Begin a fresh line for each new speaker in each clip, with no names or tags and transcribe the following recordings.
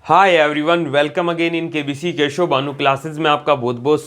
Hi everyone, welcome again in KBC Keshav Bhanu classes में आपका बहुत बहुत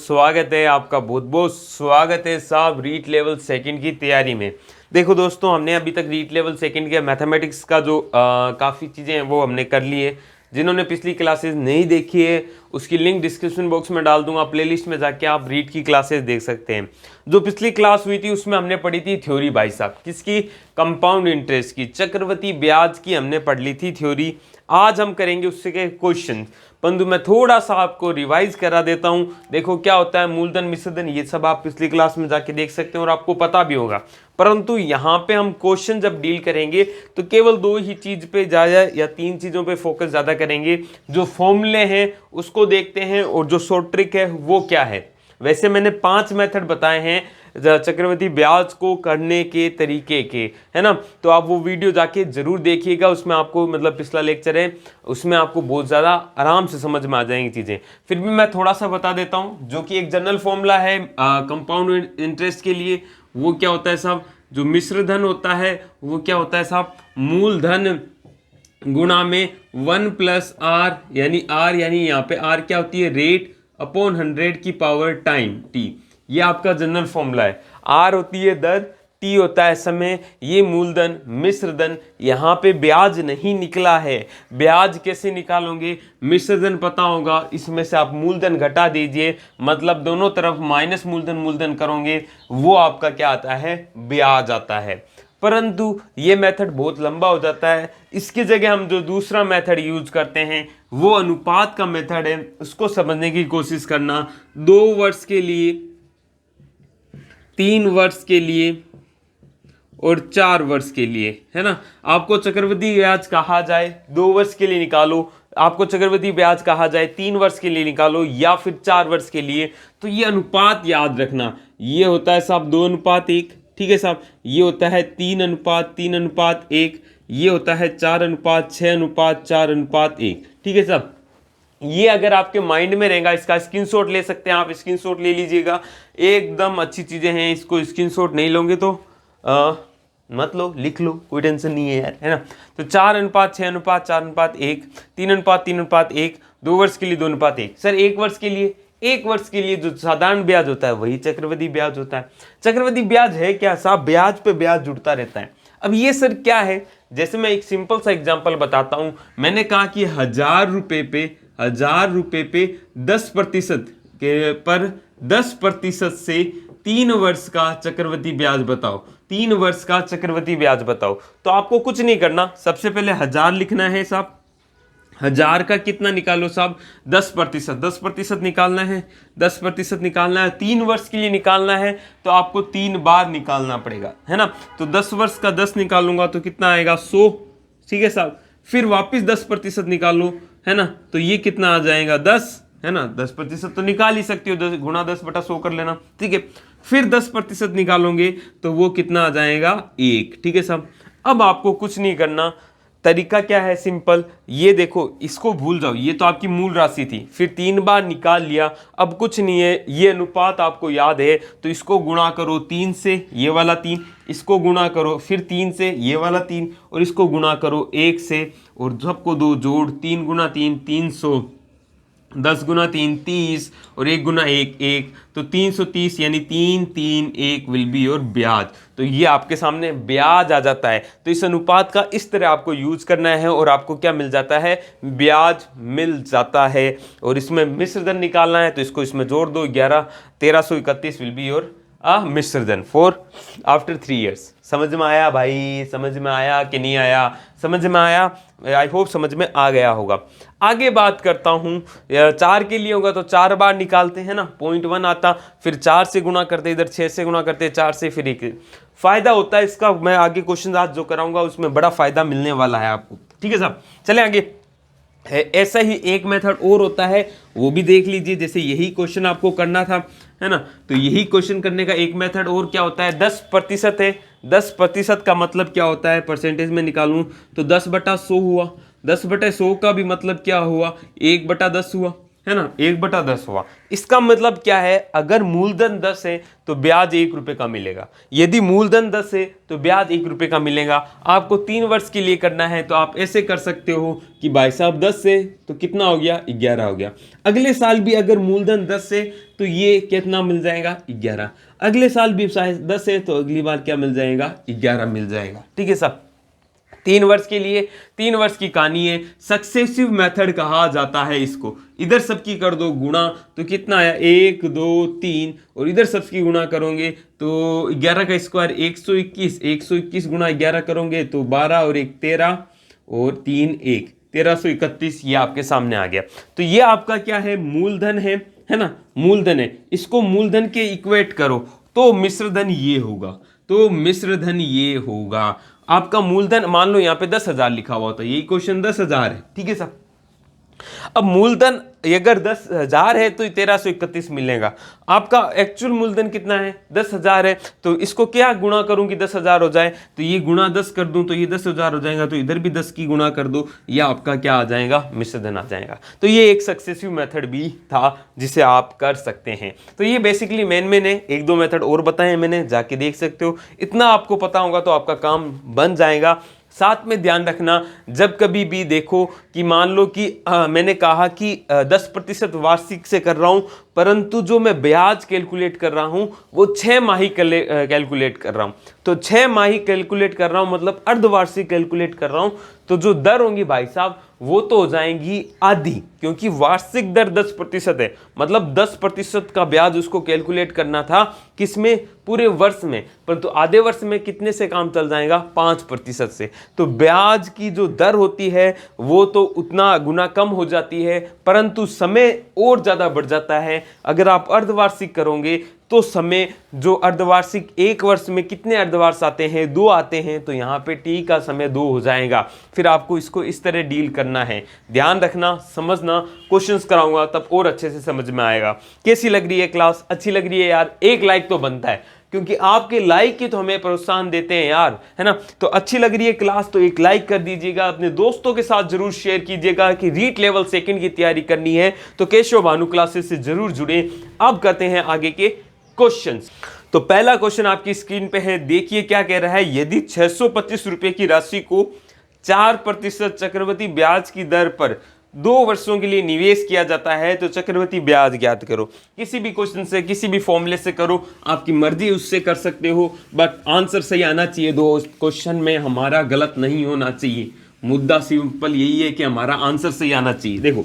स्वागत है। साहब रीट लेवल सेकंड की तैयारी में। देखो दोस्तों, हमने अभी तक रीट लेवल सेकंड के मैथमेटिक्स का जो काफ़ी चीज़ें हैं वो हमने कर ली है। जिन्होंने पिछली क्लासेस नहीं देखी है उसकी लिंक डिस्क्रिप्शन बॉक्स में डाल दूंगा, प्लेलिस्ट में जाके आप रीट की क्लासेस देख सकते हैं। जो पिछली क्लास हुई थी उसमें हमने पढ़ी थी थ्योरी भाई साहब, किसकी? कंपाउंड इंटरेस्ट की, चक्रवृद्धि ब्याज की हमने पढ़ ली थी थ्योरी। आज हम करेंगे उससे के क्वेश्चन, परंतु मैं थोड़ा सा आपको रिवाइज करा देता हूं। देखो क्या होता है मूलधन मिश्रधन, ये सब आप पिछली क्लास में जाके देख सकते हैं और आपको पता भी होगा। परंतु यहाँ पे हम क्वेश्चन जब डील करेंगे तो केवल दो ही चीज पे ज्यादा या तीन चीजों पे फोकस ज्यादा करेंगे। जो फॉर्मूले हैं उसको देखते हैं और जो शॉर्ट ट्रिक है वो क्या है। वैसे मैंने 5 मेथड बताए हैं चक्रवृद्धि ब्याज को करने के तरीके के, है ना। तो आप वो वीडियो जाके जरूर देखिएगा, उसमें आपको मतलब पिछला लेक्चर है उसमें आपको बहुत ज़्यादा आराम से समझ में आ जाएंगी चीज़ें। फिर भी मैं थोड़ा सा बता देता हूँ जो कि एक जनरल फॉर्मूला है कंपाउंड इंटरेस्ट के लिए। वो क्या होता है साहब? जो मिश्र धन होता है वो क्या होता है साहब? मूलधन गुणा में 1 प्लस आर, यानी यहाँ पे आर क्या होती है? रेट अपॉन 100 की पावर टाइम टी। ये आपका जनरल फॉर्मूला है। आर होती है दर, टी होता है समय, ये मूलधन मिश्रधन। यहाँ पे ब्याज नहीं निकला है, ब्याज कैसे निकालोगे? मिश्रधन पता होगा, इसमें से आप मूलधन घटा दीजिए, मतलब दोनों तरफ माइनस मूलधन मूलधन करोगे, वो आपका क्या आता है? ब्याज आता है। परंतु ये मेथड बहुत लंबा हो जाता है, इसकी जगह हम जो दूसरा मेथड यूज करते हैं वो अनुपात का मेथड है। उसको समझने की कोशिश करना। 2 वर्ष के लिए, 3 वर्ष के लिए और 4 वर्ष के लिए, है ना। आपको चक्रवृद्धि ब्याज कहा जाए 2 वर्ष के लिए निकालो, आपको चक्रवृद्धि ब्याज कहा जाए 3 वर्ष के लिए निकालो या फिर 4 वर्ष के लिए, तो ये अनुपात याद रखना। ये होता है साहब 2:1, ठीक है साहब। ये होता है 3:3:1, ये होता है 4:6:4:1, ठीक है साहब। ये अगर आपके माइंड में रहेगा, इसका स्क्रीनशॉट ले सकते हैं आप, स्क्रीनशॉट ले लीजिएगा, एकदम अच्छी चीजें हैं। इसको स्क्रीनशॉट नहीं लोगे तो मत लो, लिख लो, कोई टेंशन नहीं है यार, है ना। तो 4:6:4:1, 3:3:1, 2 वर्ष के लिए 2:1। सर 1 वर्ष के लिए? 1 वर्ष के लिए जो साधारण ब्याज होता है वही चक्रवृद्धि ब्याज होता है। चक्रवृद्धि ब्याज है क्या साहब? ब्याज पे ब्याज जुड़ता रहता है। अब ये सर क्या है? जैसे मैं एक सिंपल सा एग्जांपल बताता हूं। मैंने कहा कि 1000 रुपए पे 10% के पर 10% से 3 वर्ष का चक्रवृद्धि ब्याज बताओ। 3 वर्ष का चक्रवृद्धि ब्याज बताओ। तो आपको कुछ नहीं करना, सबसे पहले 1000 लिखना है साहब। 1000 का कितना निकालो साहब? 10%। 10% निकालना है, 10% निकालना है, 3 वर्ष के लिए निकालना है तो आपको 3 बार निकालना पड़ेगा, है ना। तो 10 वर्ष का 10 निकालूंगा तो कितना आएगा? 100, ठीक है साहब। फिर वापिस 10% निकालो, है ना, तो ये कितना आ जाएगा? 10, है ना। 10% तो निकाल ही सकते हो, 10 गुणा 10/100 कर लेना, ठीक है। फिर 10% निकालोगे तो वो कितना आ जाएगा? 1, ठीक है साहब। अब आपको कुछ नहीं करना, तरीका क्या है? सिंपल। ये देखो, इसको भूल जाओ, ये तो आपकी मूल राशि थी, फिर 3 बार निकाल लिया। अब कुछ नहीं है, ये अनुपात आपको याद है तो इसको गुणा करो 3 से, ये वाला 3, इसको गुणा करो फिर 3 से, ये वाला 3, और इसको गुणा करो 1 से, और सबको 2 जोड़, 3 गुना 3 300, 10 गुना 3 30, और 1 गुना 1 1, तो 330, यानी 331 विल बी योर ब्याज। तो ये आपके सामने ब्याज आ जाता है। तो इस अनुपात का इस तरह आपको यूज करना है और आपको क्या मिल जाता है? ब्याज मिल जाता है। और इसमें मिश्रधन निकालना है तो इसको इसमें जोड़ दो, 1331 विल बी योर मिश्रधन फॉर आफ्टर 3 ईयर्स। समझ में आया भाई? समझ में आया कि नहीं आया? समझ में आया? आई होप समझ में आ गया होगा। आगे बात करता हूं, 4 के लिए होगा तो 4 बार निकालते हैं ना, 0.1 आता, फिर 4 से गुणा करते, इधर 6 से गुणा करते, 4 से, फिर 1। फायदा होता है इसका, मैं आगे क्वेश्चन आज जो कराऊंगा उसमें बड़ा फायदा मिलने वाला है आपको, ठीक है साहब। चले आगे। ऐसा ही एक मेथड और होता है, वो भी देख लीजिए। जैसे यही क्वेश्चन आपको करना था, है ना, तो यही क्वेश्चन करने का एक मेथड और क्या होता है? 10% है। 10% का मतलब क्या होता है? परसेंटेज में निकालूं तो 10/100 हुआ। 10/100 का भी मतलब क्या हुआ? 1/10 हुआ, है ना, 1/10 हुआ। इसका मतलब क्या है, अगर मूलधन 10 है तो ब्याज 1 रुपए का मिलेगा। यदि मूलधन 10 है तो ब्याज 1 रुपए का मिलेगा। आपको 3 वर्ष के लिए करना है तो आप ऐसे कर सकते हो कि भाई साहब 10 है तो कितना हो गया, 11 हो गया। अगले साल भी अगर मूलधन 10 है तो ये कितना मिल जाएगा, 11। अगले साल भी शायद 10 है तो अगली बार क्या मिल जाएगा, 11 मिल जाएगा। ठीक है साहब, 3 वर्ष के लिए, 3 वर्ष की कहानी है। सक्सेसिव मेथड कहा जाता है इसको। इधर सबकी कर दो गुणा तो कितना आया, 1 2 3, और इधर सबकी गुणा करोगे तो 11 का स्क्वायर 121, 121 गुणा 11 करोगे तो 12 और 1 13 और 3 1, 1331 ये आपके सामने आ गया। तो ये आपका क्या है, मूलधन है ना, मूलधन है। इसको मूलधन के इक्वेट करो तो मिश्रधन ये होगा, तो मिश्रधन ये होगा। आपका मूलधन मान लो यहाँ पे 10,000 लिखा हुआ था, यही क्वेश्चन 10,000 है। ठीक है साहब, अब मूलधन अगर 10,000 है तो 1331 मिलेगा। आपका एक्चुअल मूलधन कितना है, 10,000 है। तो इसको क्या गुणा करूं कि 10,000 हो जाए, तो ये गुणा 10 कर दूं तो ये 10,000 हो जाएगा। तो इधर भी 10 की गुणा कर दो, ये आपका क्या आ जाएगा, मिश्रधन आ जाएगा। तो ये एक सक्सेसिव मेथड भी था जिसे आप कर सकते हैं। तो ये बेसिकली मेन है। 1-2 मेथड और बताए मैंने, जाके देख सकते हो। इतना आपको पता होगा तो आपका काम बन जाएगा। साथ में ध्यान रखना, जब कभी भी देखो कि मान लो कि मैंने कहा कि 10% वार्षिक से कर रहा हूं, परंतु जो मैं ब्याज कैलकुलेट कर रहा हूं वो 6 माही कैलकुलेट कर रहा हूं। तो 6 माही कैलकुलेट कर रहा हूं मतलब अर्धवार्षिक कैलकुलेट कर रहा हूं। तो जो दर होंगी भाई साहब वो तो हो जाएंगी आधी, क्योंकि वार्षिक दर 10% है, मतलब 10% का ब्याज उसको कैलकुलेट करना था किसमें, पूरे वर्ष में। परंतु आधे वर्ष में कितने से काम चल जाएगा, 5% से। तो ब्याज की जो दर होती है वो तो उतना गुना कम हो जाती है, परंतु समय और ज्यादा बढ़ जाता है। अगर आप अर्धवार्षिक करोगे तो समय जो अर्धवार्षिक, एक वर्ष में कितने अर्धवार्ष आते हैं, 2 आते हैं, तो यहाँ पे टी का समय 2 हो जाएगा। फिर आपको इसको इस तरह डील करना है। ध्यान रखना, समझना, क्वेश्चंस कराऊंगा तब और अच्छे से समझ में आएगा। कैसी लग रही है क्लास, अच्छी लग रही है यार, एक लाइक तो बनता है, क्योंकि आपके लाइक ही तो हमें प्रोत्साहन देते हैं यार, है ना। तो अच्छी लग रही है क्लास तो एक लाइक कर दीजिएगा। अपने दोस्तों के साथ जरूर शेयर कीजिएगा कि रीट लेवल 2 की तैयारी करनी है तो केशव भानु क्लासेस से जरूर जुड़े। अब करते हैं आगे के क्वेश्चंस। तो पहला क्वेश्चन आपकी स्क्रीन पे है, देखिए क्या कह रहा है। यदि 625 रुपए की राशि को 4% चक्रवृद्धि ब्याज की दर पर 2 वर्षों के लिए निवेश किया जाता है तो चक्रवृद्धि ब्याज ज्ञात करो। किसी भी क्वेश्चन से, किसी भी फॉर्मूले से करो, आपकी मर्जी, उससे कर सकते हो, बट आंसर सही आना चाहिए। 2 क्वेश्चन में हमारा गलत नहीं होना चाहिए। मुद्दा सिंपल यही है कि हमारा आंसर सही आना चाहिए। देखो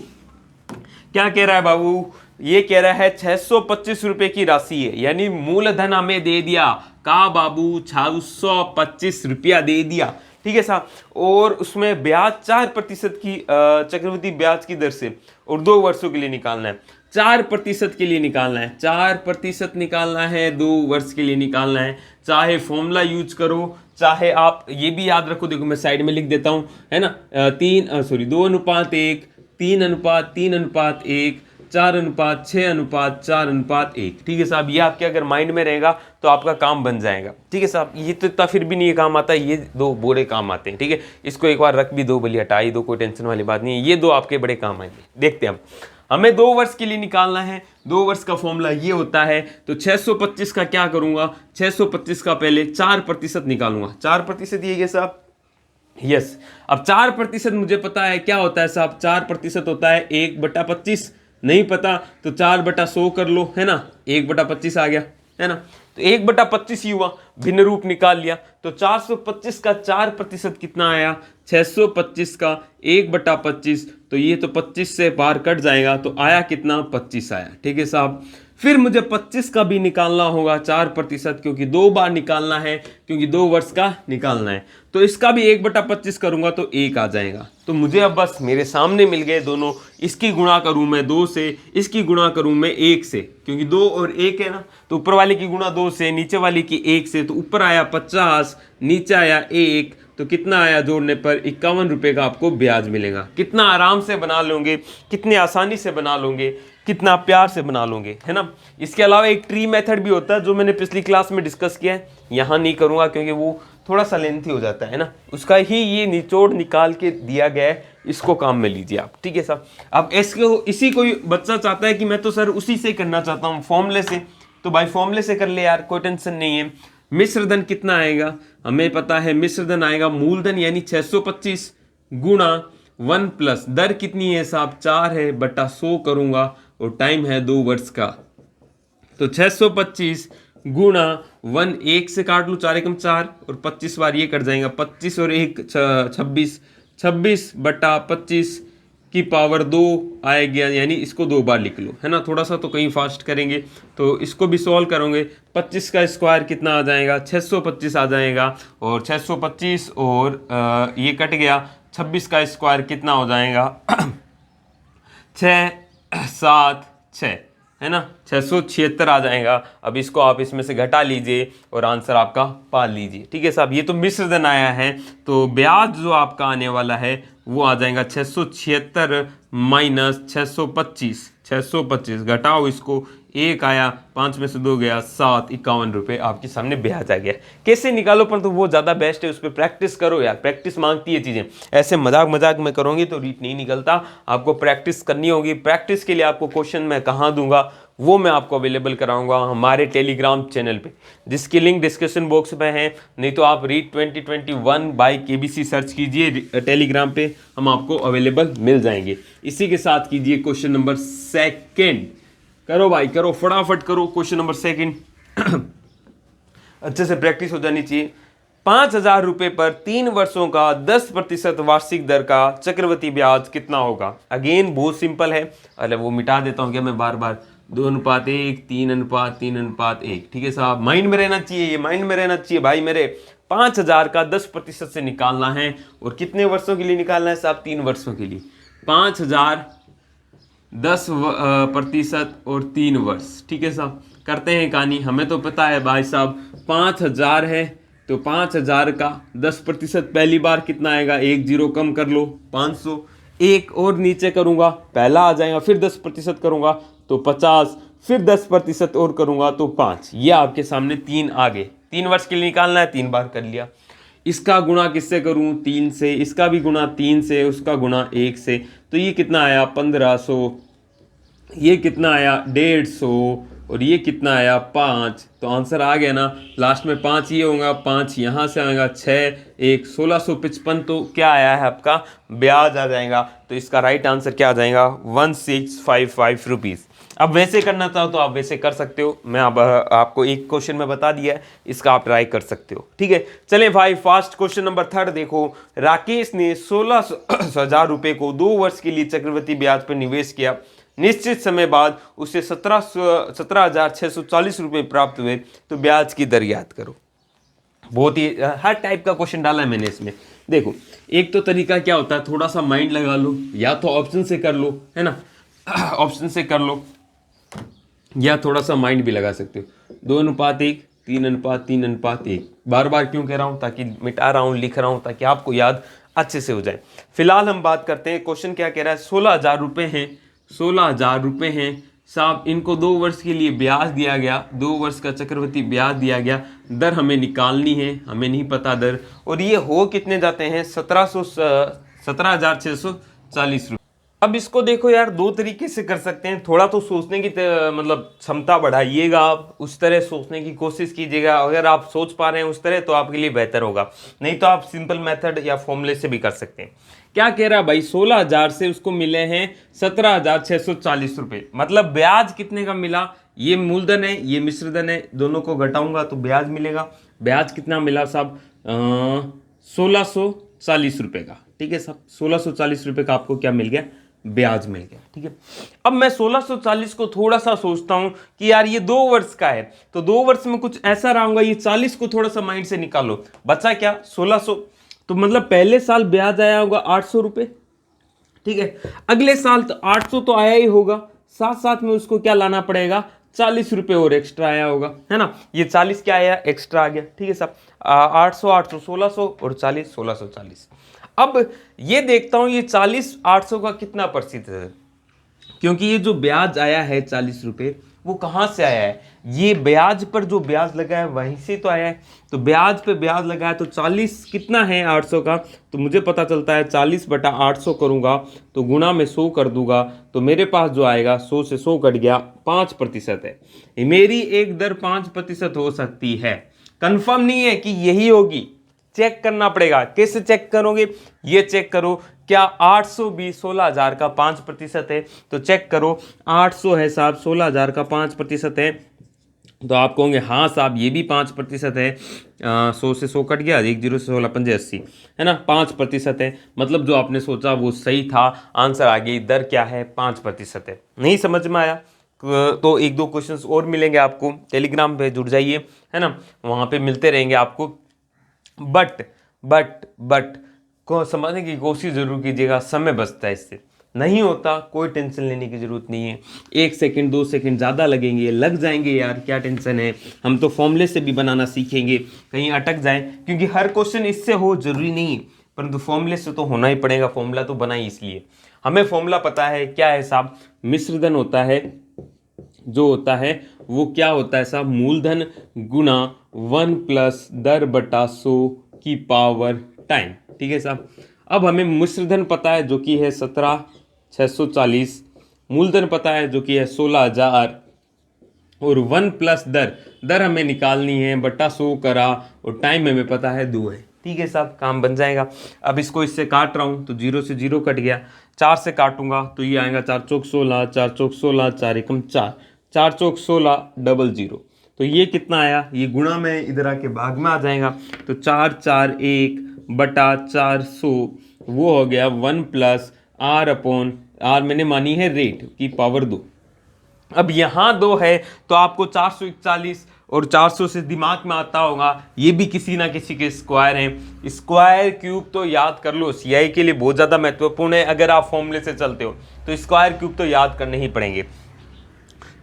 क्या कह रहा है बाबू, ये कह रहा है 625 रुपए की राशि है, यानी मूलधन हमें दे दिया। कहा बाबू, 625 रुपया दे दिया। ठीक है साहब, और उसमें ब्याज 4% की चक्रवृद्धि ब्याज की दर से, और 2 वर्षों के लिए निकालना है। 4% के लिए निकालना है, 4% निकालना है, 2 वर्ष के लिए निकालना है। चाहे फॉर्मूला यूज करो, चाहे आप ये भी याद रखो, देखो मैं साइड में लिख देता हूं, है ना, 2:1, 3:3:1, 4:6:4:1। ठीक है साहब, ये आपके अगर माइंड में रहेगा तो आपका काम बन जाएगा। ठीक है साहब, ये तो इतना फिर भी नहीं काम आता, ये 2 बड़े काम आते हैं। ठीक है, इसको एक बार रख भी दो, भले हटा ही दो, कोई टेंशन वाली बात नहीं है। ये 2 आपके बड़े काम आएंगे। देखते हैं हम, हमें 2 वर्ष के लिए निकालना है। 2 वर्ष का फॉर्मूला ये होता है। तो 625 का क्या करूंगा, 625 का पहले 4% निकालूंगा। 4% ये है साहब, यस। अब 4% मुझे पता है क्या होता है साहब, 4% होता है 1/25। नहीं पता तो 4/100 कर लो, है ना, 1/25 आ गया, है ना। तो 1/25 ही हुआ, भिन्न रूप निकाल लिया। तो 425 का 4% कितना आया, 625 का 1/25, तो ये तो 25 से बाहर कट जाएगा, तो आया कितना, 25 आया। ठीक है साहब, फिर मुझे 25 का भी निकालना होगा 4%, क्योंकि 2 बार निकालना है, क्योंकि 2 वर्ष का निकालना है। तो इसका भी 1/25 करूंगा तो 1 आ जाएगा। तो मुझे अब बस मेरे सामने मिल गए दोनों। इसकी गुणा करूं मैं 2 से, इसकी गुणा करूं मैं 1 से, क्योंकि 2 और 1 है ना। तो ऊपर वाले की गुणा 2 से, नीचे वाले की 1 से। तो ऊपर आया 50, नीचे आया 1, तो कितना आया जोड़ने पर, 51 रुपए का आपको ब्याज मिलेगा। कितना आराम से बना लोगे, कितनी आसानी से बना लोगे, कितना प्यार से बना लोगे, है ना। इसके अलावा एक ट्री मेथड भी होता है जो मैंने पिछली क्लास में डिस्कस किया है, यहाँ नहीं करूँगा क्योंकि वो थोड़ा सा लेंथी हो जाता है ना, उसका ही ये निचोड़ निकाल के दिया गया है, इसको काम में लीजिए आप, ठीक है साहब। अब इसको इसी कोई बच्चा चाहता है कि मैं तो सर उसी से करना चाहता हूँ, फॉर्मूले से, तो भाई फॉर्मूले से कर ले यार, कोई टेंशन नहीं है। मिश्रधन कितना आएगा, हमें पता है मिश्रधन आएगा मूलधन यानी 625 गुणा 1 प्लस दर कितनी है साहब 4 है बटा 100 करूंगा, और टाइम है 2 वर्ष का, तो 625 गुणा 1, 1 से काट लूँ 4 एकम 4 और 25 बार ये कट जाएगा, 25 और 1 26, 26 बटा 25 की पावर 2 आएगा, यानी इसको 2 बार लिख लो, है ना। थोड़ा सा तो कहीं फास्ट करेंगे, तो इसको भी सॉल्व करोगे, 25 का स्क्वायर कितना आ जाएगा 625 आ जाएगा, और 625 और ये कट गया, 26 का स्क्वायर कितना हो जाएगा 6 7 6, है ना, 676 आ जाएगा। अब इसको आप इसमें से घटा लीजिए और आंसर आपका पा लीजिए, ठीक है साहब। ये तो मिश्रधन आया है, तो ब्याज जो आपका आने वाला है वो आ जाएगा 676 माइनस 625, 625 घटाओ इसको, 1 आया, 5 में से 2 गया, 7, 51 रुपये आपके सामने ब्याज आ गया। कैसे निकालो, पर तो वो ज़्यादा बेस्ट है, उस पर प्रैक्टिस करो यार, प्रैक्टिस मांगती है चीज़ें, ऐसे मजाक मजाक में करोगे तो रीट नहीं निकलता, आपको प्रैक्टिस करनी होगी। प्रैक्टिस के लिए आपको क्वेश्चन मैं कहाँ दूंगा, वो मैं आपको अवेलेबल कराऊंगा हमारे टेलीग्राम चैनल पे, जिसकी लिंक डिस्क्रिप्शन बॉक्स में है, नहीं तो आप रीट 2021 बाय केबीसी सर्च कीजिए टेलीग्राम पे, हम आपको अवेलेबल मिल जाएंगे। इसी के साथ कीजिए क्वेश्चन नंबर 2, करो भाई करो, फटाफट करो क्वेश्चन नंबर 2 अच्छे से प्रैक्टिस हो जानी चाहिए। 5,000 रुपये पर 3 वर्षों का 10% वार्षिक दर का चक्रवृद्धि ब्याज कितना होगा। अगेन बहुत सिंपल है, अरे वो मिटा देता हूँ क्या मैं बार बार, 2:1, 3:1, ठीक है साहब, माइंड में रहना चाहिए, ये माइंड में रहना चाहिए भाई मेरे। 5,000 का 10% से निकालना है, और कितने वर्षों के लिए निकालना है साहब 3 वर्षों के लिए। 5,000 10% और 3 वर्ष, ठीक है साहब। करते हैं कहानी, हमें तो पता है भाई साहब 5,000 है, तो 5,000 का 10% पहली बार कितना आएगा, 1 0 कम कर लो 500, एक और नीचे करूंगा पहला आ जाएगा, फिर 10% करूंगा तो 50, फिर 10% और करूंगा तो 5, ये आपके सामने 3 आ गए। 3 वर्ष के लिए निकालना है, 3 बार कर लिया। इसका गुणा किससे करूं, 3 से, इसका भी गुणा 3 से, उसका गुणा 1 से, तो ये कितना आया 1500, ये कितना आया 150, और ये कितना आया 5, तो आंसर आ गया ना, लास्ट में 5 ये होगा, 5 यहाँ से आएगा, 6 1 1655, तो क्या आया है आपका ब्याज आ जाएगा। तो इसका राइट आंसर क्या आ जाएगा 1655 रुपीज़। अब वैसे करना चाहो तो आप वैसे कर सकते हो, मैं अब आपको एक क्वेश्चन में बता दिया है, इसका आप ट्राई कर सकते हो, ठीक है। चलें भाई फास्ट क्वेश्चन नंबर 3 देखो। राकेश ने 16,000 रुपये को 2 वर्ष के लिए चक्रवृद्धि ब्याज पर निवेश किया, निश्चित समय बाद उसे 17,640 रुपये प्राप्त हुए, तो ब्याज की दर याद करो। बहुत ही हर टाइप का क्वेश्चन डाला है मैंने इसमें। देखो एक तो तरीका क्या होता है, थोड़ा सा माइंड लगा लो, या तो ऑप्शन से कर लो, है ना, ऑप्शन से कर लो, या थोड़ा सा माइंड भी लगा सकते हो। 2:1, 3:3:1। बार बार क्यों कह रहा हूँ, ताकि मिटा रहा हूँ, लिख रहा हूँ, ताकि आपको याद अच्छे से हो जाए। फिलहाल हम बात करते हैं, क्वेश्चन क्या कह रहा है, 16,000 रुपये हैं, 16,000 रुपये हैं साहब, इनको 2 वर्ष के लिए ब्याज दिया गया, 2 वर्ष का चक्रवृद्धि ब्याज दिया गया, दर हमें निकालनी है, हमें नहीं पता दर, और ये हो कितने जाते हैं 17,640 रुपये। अब इसको देखो यार, 2 तरीके से कर सकते हैं, थोड़ा तो सोचने की मतलब क्षमता बढ़ाइएगा, आप उस तरह सोचने की कोशिश कीजिएगा। अगर आप सोच पा रहे हैं उस तरह तो आपके लिए बेहतर होगा, नहीं तो आप सिंपल मेथड या फॉर्मूले से भी कर सकते हैं। क्या कह रहा है भाई, 16,000 से उसको मिले हैं 17,640 रुपये, मतलब ब्याज कितने का मिला, ये मूलधन है ये मिश्रधन है, दोनों को घटाऊंगा तो ब्याज मिलेगा। ब्याज कितना मिला साहब 1640 रुपये का, ठीक है साहब, 1640 रुपये का आपको क्या मिल गया, ब्याज मिल गया, ठीक है। अब मैं 1640 को थोड़ा सा सोचता हूं कि यार ये 2 वर्ष का है, तो 2 वर्ष में कुछ ऐसा रहूंगा, ये 40 को थोड़ा सा माइंड से निकालो, बचा क्या 1600, तो मतलब पहले साल ब्याज आया होगा 800 रुपये, ठीक है। अगले साल तो 800 तो आया ही होगा, साथ साथ में उसको क्या लाना पड़ेगा 40 रुपये और एक्स्ट्रा आया होगा, है ना, ये 40 क्या आया एक्स्ट्रा आ गया, ठीक है साहब। 800 800 1600 और 40 1640। अब ये देखता हूं ये 40 800 का कितना प्रतिशत है, क्योंकि ये जो ब्याज आया है 40 रुपये वो कहाँ से आया है? ये ब्याज पर जो ब्याज लगा है वहीं से तो आया है। तो ब्याज पे ब्याज लगा है तो 40 कितना है 800 का, तो मुझे पता चलता है 40/800 करूँगा तो गुणा में 100 कर दूंगा तो मेरे पास जो आएगा 100 से 100 कट गया 5% है। मेरी एक दर 5% हो सकती है। कंफर्म नहीं है कि यही होगी, चेक करना पड़ेगा। कैसे चेक करोगे? ये चेक करो, क्या 800 भी 16,000 का 5% है? तो चेक करो, 800 है साहब 16,000 का 5% है, तो आप कहोगे हाँ साहब ये भी 5% है। 100 से 100 कट गया, 1 0 से 16 5 80 है ना, 5% है। मतलब जो आपने सोचा वो सही था, आंसर आ गई। दर क्या है? 5% है। नहीं समझ में आया तो एक दो क्वेश्चंस और मिलेंगे आपको, टेलीग्राम पे जुड़ जाइए, है ना, वहाँ पे मिलते रहेंगे आपको। बट को समझने की कोशिश जरूर कीजिएगा, समय बचता है इससे। नहीं होता कोई टेंशन लेने की जरूरत नहीं है। 1 सेकंड 2 सेकंड ज़्यादा लगेंगे, लग जाएंगे यार, क्या टेंशन है। हम तो फॉर्मूले से भी बनाना सीखेंगे, कहीं अटक जाए, क्योंकि हर क्वेश्चन इससे हो जरूरी नहीं है, परंतु फॉर्मूले से तो होना ही पड़ेगा। फॉर्मूला तो बना ही इसलिए, हमें फॉर्मूला पता है क्या है साहब। मिश्रधन होता है जो होता है वो क्या होता है साहब, मूलधन गुना 1 + दर बटा 100 की पावर टाइम। ठीक है साहब। अब हमें मिश्रधन पता है जो कि है 17,640, मूलधन पता है जो कि है 16,000, और 1 + दर हमें निकालनी है, बटा 100 करा, और टाइम हमें पता है 2 है। ठीक है साहब, काम बन जाएगा। अब इसको इससे काट रहा हूँ तो 0 से 0 कट गया, 4 से काटूंगा तो ये आएगा 4 चौक 16, 4 चौक 16, 4 एकम 4, 4 चौक 16 डबल 0। तो ये कितना आया? ये गुणा में इधर आके भाग में आ जाएगा, तो 4 4 1 बटा 400 वो हो गया 1 + r/r मैंने मानी है रेट की पावर 2। अब यहाँ 2 है तो आपको 441 और 400 से दिमाग में आता होगा ये भी किसी ना किसी के स्क्वायर हैं। स्क्वायर क्यूब तो याद कर लो, सीआई के लिए बहुत ज़्यादा महत्वपूर्ण है। अगर आप फॉर्मूले से चलते हो तो स्क्वायर क्यूब तो याद करने ही पड़ेंगे।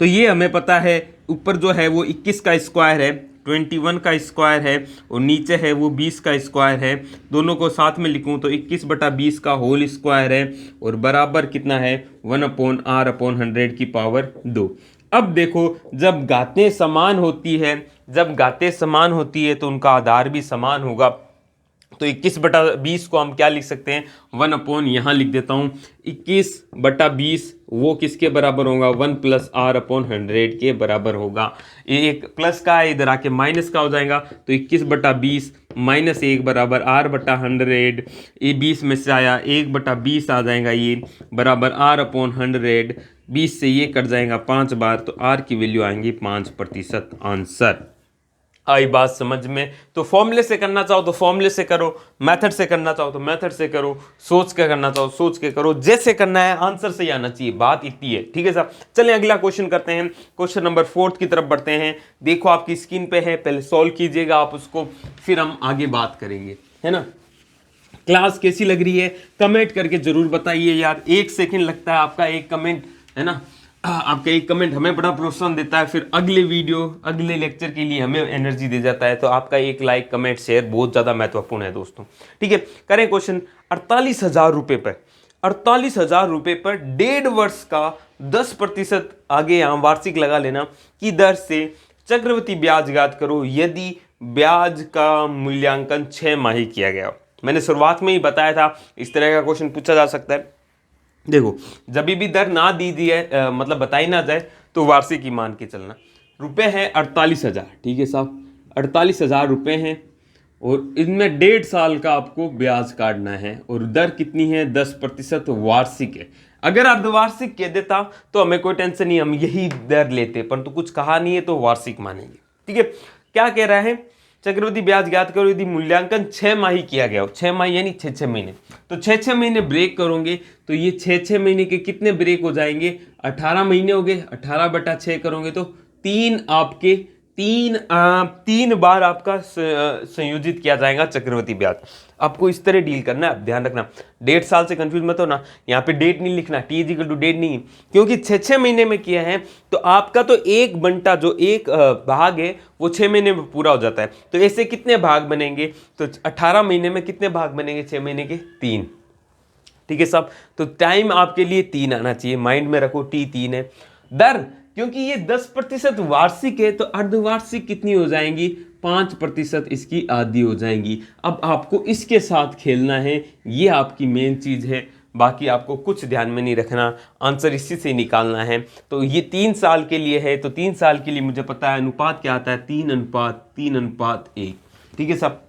तो ये हमें पता है, ऊपर जो है वो 21 का स्क्वायर है, 21 का स्क्वायर है, और नीचे है वो 20 का स्क्वायर है। दोनों को साथ में लिखूं तो 21/20 का होल स्क्वायर है, और बराबर कितना है 1/r/100 की पावर 2। अब देखो, जब घातें समान होती है तो उनका आधार भी समान होगा। तो 21/20 को हम क्या लिख सकते हैं, 1/ यहाँ लिख देता हूँ, 21/20 वो किसके बराबर होगा, 1 + r/100 के बराबर होगा। एक प्लस का है, इधर आके माइनस का हो जाएगा, तो 21/20 - 1 बराबर r/100। ये 20 में से आया 1/20 आ जाएगा, ये बराबर r/100। 20 से ये कट जाएगा 5 बार, तो r की वैल्यू आएंगी 5% आंसर। आई बात समझ में? तो फॉर्मूले से करना चाहो तो फॉर्मूले से करो, मेथड से करना चाहो तो मेथड से करो, सोच के करना चाहो सोच के करो, जैसे करना है आंसर सही आना चाहिए, बात इतनी है। ठीक है साहब, चलें अगला क्वेश्चन करते हैं। क्वेश्चन नंबर 4 की तरफ बढ़ते हैं। देखो आपकी स्क्रीन पे है, पहले सॉल्व कीजिएगा आप उसको, फिर हम आगे बात करेंगे, है ना। क्लास कैसी लग रही है कमेंट करके जरूर बताइए यार। 1 सेकंड लगता है आपका एक कमेंट, है ना, आपका एक कमेंट हमें बड़ा प्रोत्साहन देता है, फिर अगले वीडियो अगले लेक्चर के लिए हमें एनर्जी दे जाता है। तो आपका एक लाइक कमेंट शेयर बहुत ज़्यादा महत्वपूर्ण है दोस्तों। ठीक है, करें क्वेश्चन। 48,000 रुपये पर 48,000 रुपये पर 1.5 वर्ष का 10% आगे यहाँ वार्षिक लगा लेना की दर से चक्रवृद्धि ब्याज ज्ञात करो यदि ब्याज का मूल्यांकन 6 माही किया गया। मैंने शुरुआत में ही बताया था इस तरह का क्वेश्चन पूछा जा सकता है। देखो, जब भी दर ना दी है मतलब बताई ना जाए तो वार्षिक ही मान के चलना। रुपए है 48,000, ठीक है साहब, 48,000 रुपये हैं, और इनमें 1.5 साल का आपको ब्याज काटना है, और दर कितनी है 10% वार्षिक है। अगर आप वार्षिक कह देता तो हमें कोई टेंशन नहीं, हम यही दर लेते, परंतु कुछ कहा नहीं है तो वार्षिक मानेंगे। ठीक है, क्या कह रहा है, चक्रवृद्धि ब्याज ज्ञात करो यदि मूल्यांकन 6 माही किया गया हो। 6 माही यानी 6 महीने, तो 6 महीने ब्रेक करोगे तो ये 6 महीने के कितने ब्रेक हो जाएंगे, 18 महीने हो गए। 18/6 करोगे तो 3 आपके 3 बार आपका संयोजित किया जाएगा चक्रवृद्धि ब्याज। आपको इस तरह डील करना है, ध्यान रखना। 1.5 साल से कंफ्यूज मत होना, यहाँ पे डेट नहीं लिखना, t = डेट नहीं, क्योंकि 6 महीने में किया है तो आपका तो एक बंटा जो एक भाग है वो 6 महीने में पूरा हो जाता है। तो ऐसे कितने भाग बनेंगे, तो 18 महीने में कितने भाग बनेंगे 6 महीने के, 3। ठीक है साहब, तो टाइम आपके लिए 3 आना चाहिए, माइंड में रखो, t 3 है। दर क्योंकि ये 10% वार्षिक है तो अर्धवार्षिक कितनी हो जाएंगी, 5% इसकी आधी हो जाएंगी। अब आपको इसके साथ खेलना है, ये आपकी मेन चीज है, बाकी आपको कुछ ध्यान में नहीं रखना, आंसर इसी से निकालना है। तो ये 3 साल के लिए है, तो 3 साल के लिए मुझे पता है अनुपात क्या आता है, 3:3:1। ठीक है साहब।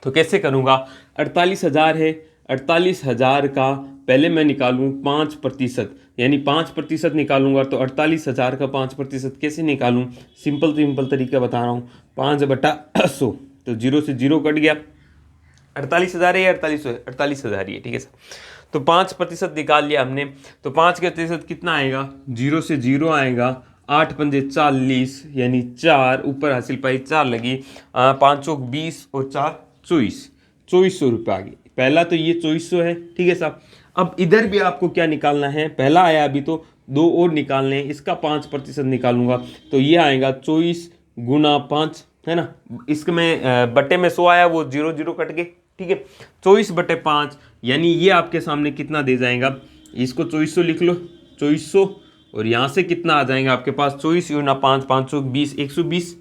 तो कैसे करूँगा, 48,000 है, 48,000 का पहले मैं निकालूँ 5%, यानी 5% निकालूंगा तो 48,000 का 5% कैसे निकालूँ, सिंपल तरीका बता रहा हूँ, 5/100, तो 0 से 0 कट गया, 48,000 है, 48,000 ही है। ठीक है सर। तो 5% निकाल लिया हमने, तो 5% कितना आएगा, 0 से 0 आएगा, 8 पंजे 40, यानी 4 ऊपर हासिल पाई 4 लगी, 5 चौक 20 और 4 24, 2400 रुपये आ गए। पहला तो ये 2400 है। ठीक है साहब। अब इधर भी आपको क्या निकालना है, पहला आया अभी तो 2 और निकालने हैं, इसका 5% निकालूंगा तो ये आएगा 24 गुना 5, है ना, इसमें बट्टे में 100 आया, वो 0 0 कट गए। ठीक है, 24/5, यानी ये आपके सामने कितना दे जाएगा, इसको 2400 लिख लो, 2400, और यहाँ से कितना आ जाएगा आपके पास, 24 गुना 5, 5 चौक 20, 120,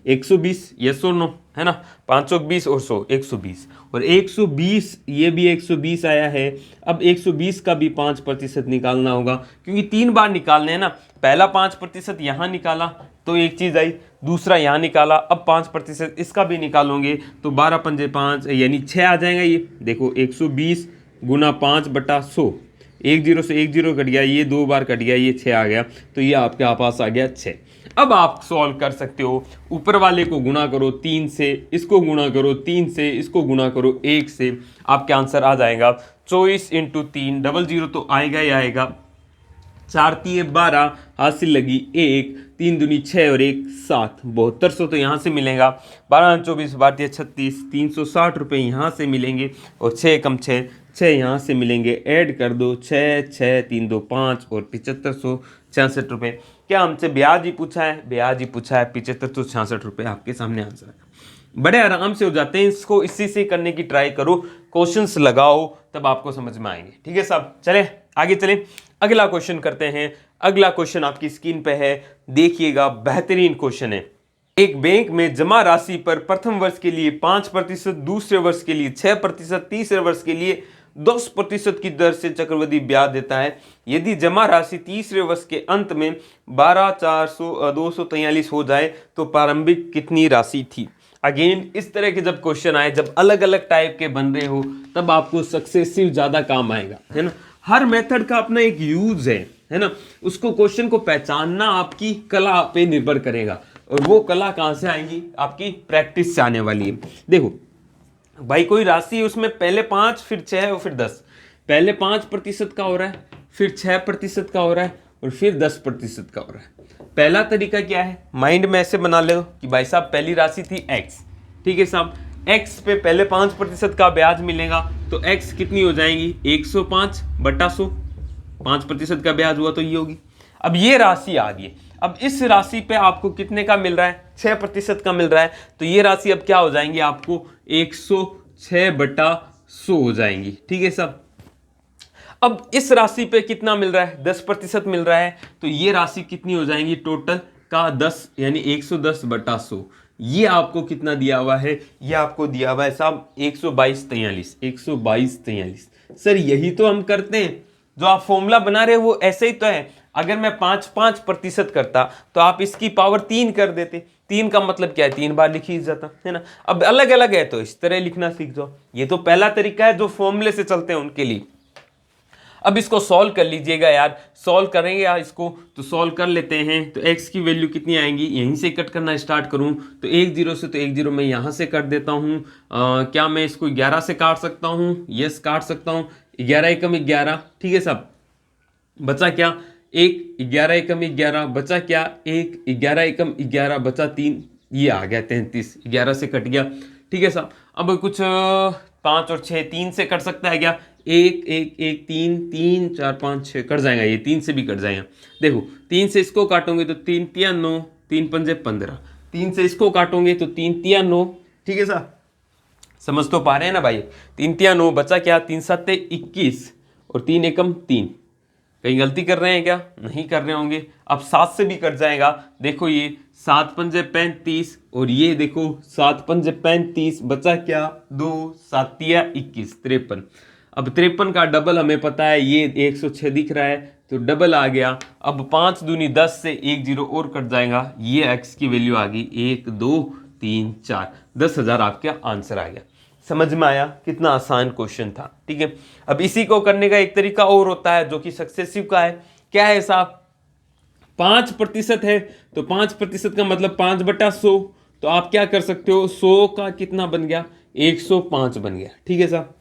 120, यस और नो, है ना, 5 चौक 20 और 100, 120, और 120, ये भी 120 आया है। अब 120 का भी 5% निकालना होगा, क्योंकि 3 बार निकालने हैं ना, पहला 5% यहाँ निकाला तो एक चीज़ आई, दूसरा यहाँ निकाला, अब 5% इसका भी निकालोगे तो 12 पंजे 5, यानी 6 आ जाएगा। ये देखो 120 गुना 5/100, 1 0 से 1 0 कट गया, ये 2 बार कट गया, ये 6 आ गया, तो ये आपके पास आ गया 6। अब आप सॉल्व कर सकते हो, ऊपर वाले को गुणा करो 3 से, इसको गुणा करो 3 से, इसको गुणा करो 1 से, आपके आंसर आ जाएगा 24 × 3, 00 तो आएगा ही आएगा, 4 3 12, हासिल लगी 1, 3 दूनी 6 और 1 7, 7200 तो यहाँ से मिलेगा, 12 24 12 36, 360 रुपये यहाँ से मिलेंगे, और 6 कम 6 6 यहाँ से मिलेंगे, ऐड कर दो 6 6 3 2 5 और 7566 रुपये। क्या हमसे ब्याज ही पूछा है, ब्याज ही पूछा है, 7566 रुपये आपके सामने आंसर है। बड़े आराम से हो जाते हैं, इसको इसी से करने की ट्राई करो, क्वेश्चंस लगाओ, तब आपको समझ में आएंगे। ठीक है साहब, चले आगे चले, अगला क्वेश्चन करते हैं। अगला क्वेश्चन आपकी स्क्रीन पे है, देखिएगा, बेहतरीन क्वेश्चन है। एक बैंक में जमा राशि पर प्रथम वर्ष के लिए 5%, दूसरे वर्ष के लिए 6%, तीसरे वर्ष के लिए 10% की दर से चक्रवृद्धि ब्याज देता है। यदि जमा राशि तीसरे वर्ष के अंत में 12,243 हो जाए तो प्रारंभिक कितनी राशि थी। अगेन इस तरह के जब क्वेश्चन आए, जब अलग अलग टाइप के बन रहे हो, तब आपको सक्सेसिव ज्यादा काम आएगा, है ना। हर मेथड का अपना एक यूज है ना, उसको क्वेश्चन को पहचानना आपकी कला पे निर्भर करेगा, और वो कला कहाँ से आएगी, आपकी प्रैक्टिस से आने वाली है। देखो भाई, कोई राशि उसमें पहले 5 फिर 6 और फिर 10, पहले 5% का हो रहा है, फिर 6% का हो रहा है, और फिर 10% का हो रहा है। पहला तरीका क्या है, माइंड में ऐसे बना लो कि भाई साहब पहली राशि थी x, ठीक है साहब, x पे पहले 5% का ब्याज मिलेगा, तो x कितनी हो जाएगी, 105/100, 5% का ब्याज हुआ तो ये होगी। अब ये राशि आ गई, अब इस राशि पे आपको कितने का मिल रहा है, 6% का मिल रहा है, तो ये राशि अब क्या हो जाएंगी, आपको 106/100 हो जाएंगी। ठीक है साहब। अब इस राशि पे कितना मिल रहा है, 10% मिल रहा है, तो ये राशि कितनी हो जाएंगी, टोटल का 10, यानी 110/100। ये आपको कितना दिया हुआ है, ये आपको दिया हुआ है साहब 122/43, 122/43। सर यही तो हम करते हैं, जो आप फॉर्मूला बना रहे हो वो ऐसे ही तो है। अगर मैं 5% करता तो आप इसकी पावर 3 कर देते, 3 का मतलब क्या है, 3 बार लिख ही जाता, है ना। अब अलग अलग है तो इस तरह लिखना सीख जाओ, ये तो पहला तरीका है, जो फॉर्मूले से चलते हैं उनके लिए। अब इसको सॉल्व कर लीजिएगा यार, सॉल्व करेंगे यार इसको, तो सॉल्व कर लेते हैं। तो x की वैल्यू कितनी आएंगी, यहीं से कट करना स्टार्ट करूं तो 1 0 से, तो 1 0 मैं यहाँ से काट देता हूँ। क्या मैं इसको 11 से काट सकता हूँ, यस काट सकता हूँ, 11 एकम 11, ठीक है साहब, बचा क्या 1, 11 एकम 11, बचा क्या 1, 11 एकम 11, बचा 3, ये आ गया 33, 11 से कट गया। ठीक है साहब। अब कुछ 5 और 6 3 से कट सकता है क्या, 1 1 1 3 3 4 5 6 कट जाएगा, ये 3 से भी कट जाएगा। देखो 3 से इसको काटोगे तो 3 3 9, 3 पंजे 15, 3 से इसको काटोगे तो 3 3 9, ठीक है साहब, समझ तो पा रहे हैं ना भाई, 3 3 9, बचा क्या 3 7 21 और 3 एकम 3, कहीं गलती कर रहे हैं क्या? नहीं कर रहे होंगे। अब 7 से भी कट जाएगा, देखो ये 7 पंजे 35 और ये देखो 7 पंजे 35, बचा क्या 2, 7 तिया 21, 53। अब 53 का डबल हमें पता है, ये 106 दिख रहा है तो डबल आ गया। अब 5 दूनी 10 से 1 जीरो और कट जाएगा, ये x की वैल्यू आ गई 1 2 3 4, 10,000 आपका आंसर आ गया। समझ में आया? कितना आसान क्वेश्चन था, ठीक है। अब इसी को करने का एक तरीका और होता है जो कि सक्सेसिव का है। क्या है साहब? 5% है तो 5% का मतलब 5/100, तो आप क्या कर सकते हो, 100 का कितना बन गया, 105 बन गया, ठीक है साहब।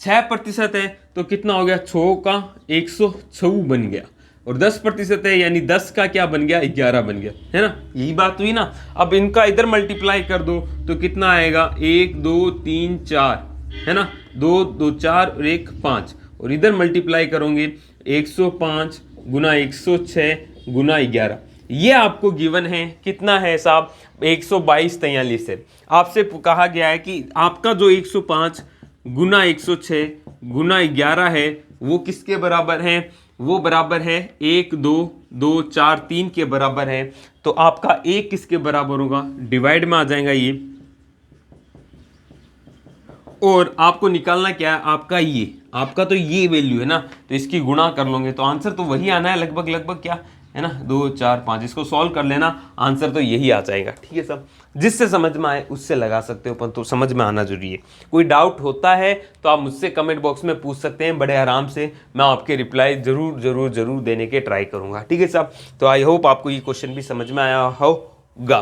6% है तो कितना हो गया, 6 का 106 बन गया। और 10% है यानी 10 का क्या बन गया, 11 बन गया, है ना। यही बात हुई ना। अब इनका इधर मल्टीप्लाई कर दो तो कितना आएगा, 1 2 3 4, है ना, 2 2 4 और 1 5, और इधर मल्टीप्लाई करोगे 105 गुना 106 गुना 11, ये आपको गिवन है। कितना है साहब, 122 है। आपसे कहा गया है कि आपका जो 105 गुना 106 गुना 11 है वो किसके बराबर है, वो बराबर है 1 2 2 4 3 के बराबर है। तो आपका 1 किसके बराबर होगा, डिवाइड में आ जाएगा ये, और आपको निकालना क्या है, आपका ये, आपका तो ये वैल्यू है ना, तो इसकी गुणा कर लोगे तो आंसर तो वही आना है लगभग लगभग, क्या है ना, 2 4 5, इसको सॉल्व कर लेना, आंसर तो यही आ जाएगा, ठीक है सब। जिससे समझ में आए उससे लगा सकते हो, पर तो समझ में आना जरूरी है। कोई डाउट होता है तो आप मुझसे कमेंट बॉक्स में पूछ सकते हैं, बड़े आराम से मैं आपके रिप्लाई जरूर जरूर जरूर देने के ट्राई करूंगा, ठीक है साहब। तो आई होप आपको ये क्वेश्चन भी समझ में आया होगा।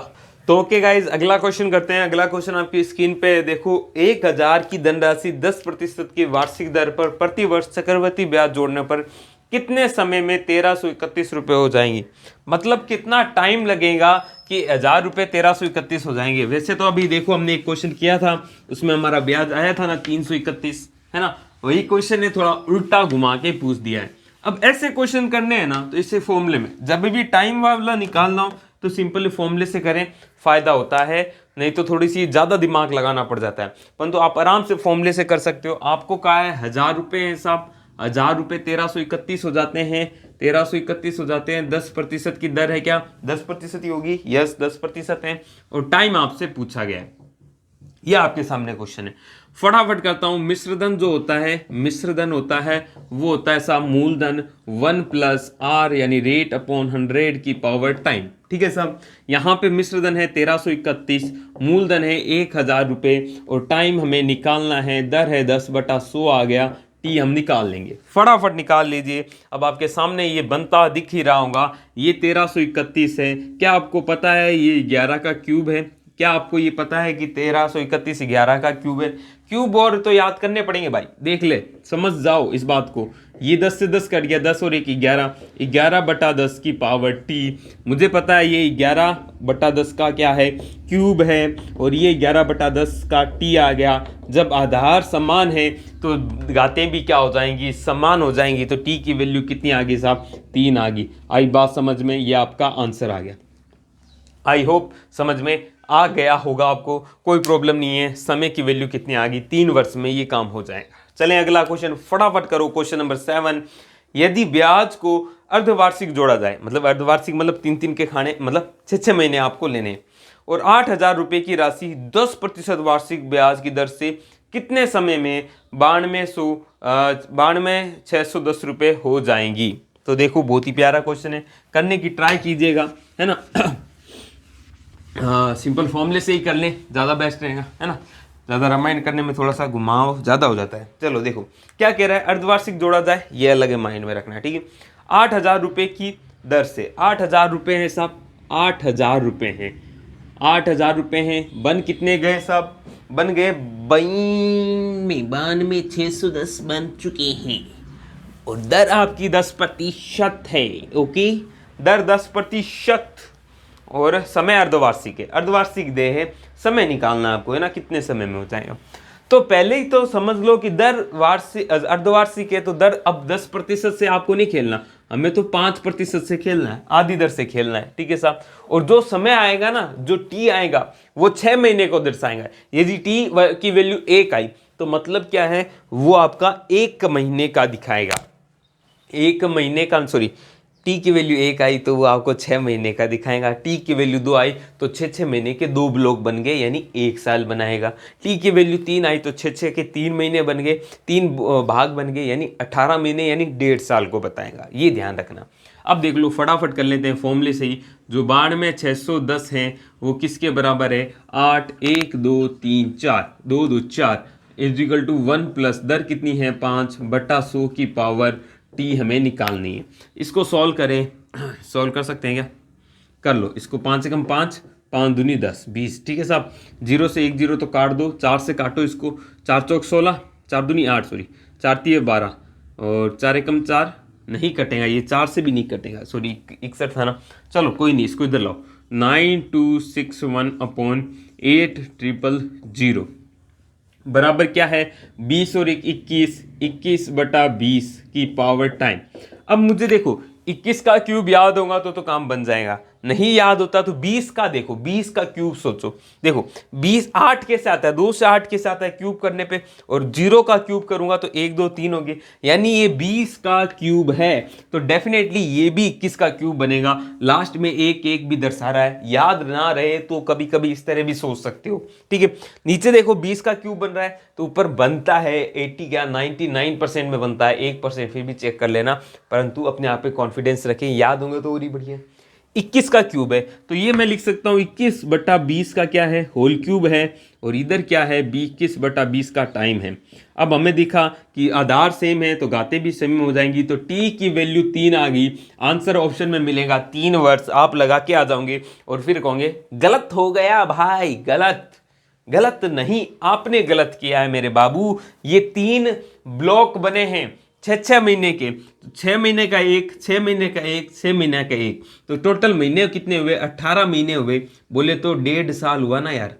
तो ओके गाइज, अगला क्वेश्चन करते हैं। अगला क्वेश्चन आपकी स्क्रीन पे देखो, 1000 की धनराशि 10% की वार्षिक दर पर प्रति वर्ष चक्रवृद्धि ब्याज जोड़ने पर कितने समय में 1331 रुपए हो जाएंगे। मतलब कितना टाइम लगेगा कि 1000 रुपये 1331 हो जाएंगे। वैसे तो अभी देखो हमने एक क्वेश्चन किया था, उसमें हमारा ब्याज आया था ना 331, है ना। वही क्वेश्चन ने थोड़ा उल्टा घुमा के पूछ दिया है। अब ऐसे क्वेश्चन करने हैं ना तो इसे फॉर्मूले में, जब भी टाइम वाला निकालना हो तो सिंपली फॉर्मूले से करें, फायदा होता है। नहीं तो थोड़ी सी ज्यादा दिमाग लगाना पड़ जाता है, परंतु आप आराम से फॉर्मूले से कर सकते हो। आपको कहा है 1000 रुपये है साहब, 1000 रुपये 1331 हो जाते हैं, 1331 हो जाते हैं। 10% की दर है, क्या 10% ही होगी, यस 10% है। और टाइम आपसे पूछा गया है, यह आपके सामने क्वेश्चन है। फटाफट करता हूं। मिश्रधन जो होता है, मिश्रधन होता है वो होता है साहब मूलधन 1 + r यानी रेट अपॉन 100 की पावर टाइम, ठीक है साहब। यहाँ पे मिश्रधन है 1331, मूलधन है 1000 रुपये और टाइम हमें निकालना है, दर है 10/100 आ गया, टी हम निकाल लेंगे, फटाफट निकाल लीजिए। अब आपके सामने ये बनता दिख ही रहा होगा, ये 1331 है। क्या आपको पता है ये 11 का क्यूब है? क्या आपको ये पता है कि 1331 11 का क्यूब है? क्यूब और तो याद करने पड़ेंगे भाई, देख ले, समझ जाओ इस बात को। ये 10 से 10 कट गया, 10 और 1 11, 11/10 की पावर टी। मुझे पता है ये 11/10 का क्या है, क्यूब है, और ये 11/10 का टी आ गया। जब आधार समान है तो घातें भी क्या हो जाएंगी, समान हो जाएंगी। तो टी की वैल्यू कितनी आ गई साहब, 3 आ गई। आई बात समझ में? ये आपका आंसर आ गया। आई होप समझ में आ गया होगा आपको, कोई प्रॉब्लम नहीं है। समय की वैल्यू कितनी आ गई, 3 वर्ष में ये काम हो जाएगा। चलें अगला क्वेश्चन फटाफट करो। क्वेश्चन नंबर 7, यदि ब्याज को अर्धवार्षिक जोड़ा जाए, मतलब अर्धवार्षिक मतलब 3 के खाने, मतलब 6 महीने आपको लेने, और 8000 रुपये की राशि 10% वार्षिक ब्याज की दर से कितने समय में 92,610 रुपये हो जाएंगी। तो देखो बहुत ही प्यारा क्वेश्चन है, करने की ट्राई कीजिएगा, है ना। सिंपल फॉर्मूले से ही कर लें, ज़्यादा बेस्ट रहेगा, है ना। ज़्यादा रामायण करने में थोड़ा सा घुमाव ज़्यादा हो जाता है। चलो देखो क्या कह रहा है, अर्धवार्षिक जोड़ा जाए, ये अलग है, माइंड में रखना है, ठीक है। 8000 रुपये की दर से, 8000 रुपये हैं साहब, 8000 रुपये हैं, 8000 रुपये हैं। बन कितने गए साहब, बन गए 92,610 बन चुके हैं। और दर आपकी 10% है, ओके, दर 10%। और समय अर्धवार्षिक है, अर्धवार्षिक दे है, समय निकालना आपको, है ना, कितने समय में हो जाएगा। तो पहले ही तो समझ लो कि दर वार्षिक अर्धवार्षिक है तो दर अब 10% से आपको नहीं खेलना, हमें तो 5% से खेलना है, आधी दर से खेलना है, ठीक है साहब। और जो समय आएगा ना, जो टी आएगा वो 6 महीने को दर्शाएगा। यदि टी की वैल्यू 1 आई तो मतलब क्या है, वो आपका 1 महीने का दिखाएगा। एक महीने का, सॉरी, टी की वैल्यू 1 आई तो वो आपको 6 महीने का दिखाएगा। टी की वैल्यू 2 आई तो 6 महीने के 2 ब्लॉक बन गए, यानी 1 साल बनाएगा। टी की वैल्यू 3 आई तो 6 के 3 महीने बन गए, 3 भाग बन गए, यानी 18 महीने, यानी 1.5 साल को बताएगा। ये ध्यान रखना। अब देख लो, फटाफट कर लेते हैं फॉर्मूले से ही। जो बाढ़ में 610 है वो किसके बराबर है? 8, 1 2 3 4, 2 2 4 इजिकल टू 1 प्लस दर कितनी है? 5 बटा 100 की पावर टी हमें निकालनी है। इसको सॉल्व करें, सॉल्व कर सकते हैं क्या? कर लो इसको। 5 से कम 5, 5 दूनी 10, 20। ठीक है साहब, 0 से 1 0 तो काट दो, 4 से काटो इसको, 4 चौक 16, 4 दूनी 8, सॉरी 4 3 12, और 4 एकम 4, नहीं कटेगा ये, 4 से भी नहीं कटेगा, सॉरी 61 था ना। चलो कोई नहीं, इसको इधर लाओ। 9261/800 बराबर क्या है? 20 और 21, 21 बटा 20 की पावर टाइम। अब मुझे देखो 21 का क्यूब याद होगा तो काम बन जाएगा, नहीं याद होता तो 20 का देखो, 20 का क्यूब सोचो। देखो 20 8 कैसे आता है? 2 से 8 कैसे आता है क्यूब करने पे? और 0 का क्यूब करूंगा तो 1 2 3 होंगे, यानी ये 20 का क्यूब है। तो डेफिनेटली ये भी 21 का क्यूब बनेगा। लास्ट में 1 1 भी दर्शा रहा है, याद ना रहे तो कभी कभी इस तरह भी सोच सकते हो। ठीक है, नीचे देखो 20 का क्यूब बन रहा है तो ऊपर बनता है 80 क्या 99% में बनता है, 1% फिर भी चेक कर लेना, परंतु अपने आप पे कॉन्फिडेंस रखें, याद होंगे तो और ही बढ़िया। 21 का क्यूब है तो ये मैं लिख सकता हूं 21 बटा 20 का क्या है? होल क्यूब है, और इधर क्या है? 21 बटा 20 का टाइम है। अब हमें दिखा कि आधार सेम है तो गाते भी सेम हो जाएंगी, तो टी की वैल्यू 3 आ गई। आंसर ऑप्शन में मिलेगा 3 वर्ष। आप लगा के आ जाओगे और फिर कहोगे गलत हो गया भाई, गलत। गलत नहीं, आपने गलत किया है मेरे बाबू। ये 3 ब्लॉक बने हैं 6 महीने के, 6 महीने का एक, 6 महीने का एक, 6 महीने का एक, तो टोटल महीने कितने हुए? 18 महीने हुए। बोले तो 1.5 साल हुआ ना यार,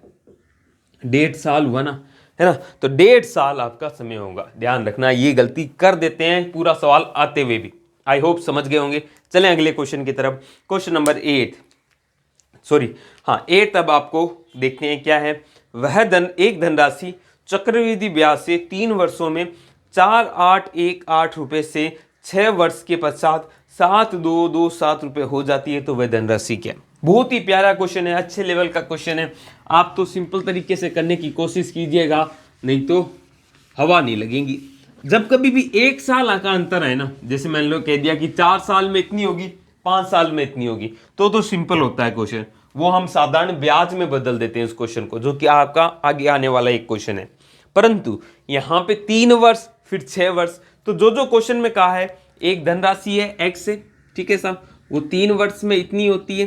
1.5 साल हुआ ना, है ना? तो 1.5 साल आपका समय होगा। ध्यान रखना, ये गलती कर देते हैं पूरा सवाल आते हुए भी। आई होप समझ गए होंगे। चलें अगले क्वेश्चन की तरफ। क्वेश्चन नंबर 8, सॉरी हाँ 8। अब आपको देखते हैं क्या है। वह एक धनराशि चक्रवृद्धि ब्याज से 3 वर्षों में 4818 रुपए से 6 वर्ष के पश्चात 7227 रुपए हो जाती है, तो वह धनराशि क्या? बहुत ही प्यारा क्वेश्चन है, अच्छे लेवल का क्वेश्चन है। आप तो सिंपल तरीके से करने की कोशिश कीजिएगा, नहीं तो हवा नहीं लगेगी। जब कभी भी 1 साल का अंतर है ना, जैसे मैंने लोग कह दिया कि 4 साल में इतनी होगी, 5 साल में इतनी होगी, तो सिंपल होता है क्वेश्चन। वो हम साधारण ब्याज में बदल देते हैं उस क्वेश्चन को, जो कि आपका आगे आने वाला एक क्वेश्चन है। परंतु यहाँ पे 3 वर्ष फिर 6 वर्ष, तो जो क्वेश्चन में कहा है एक धनराशि है x से, ठीक है साहब, वो 3 वर्ष में इतनी होती है,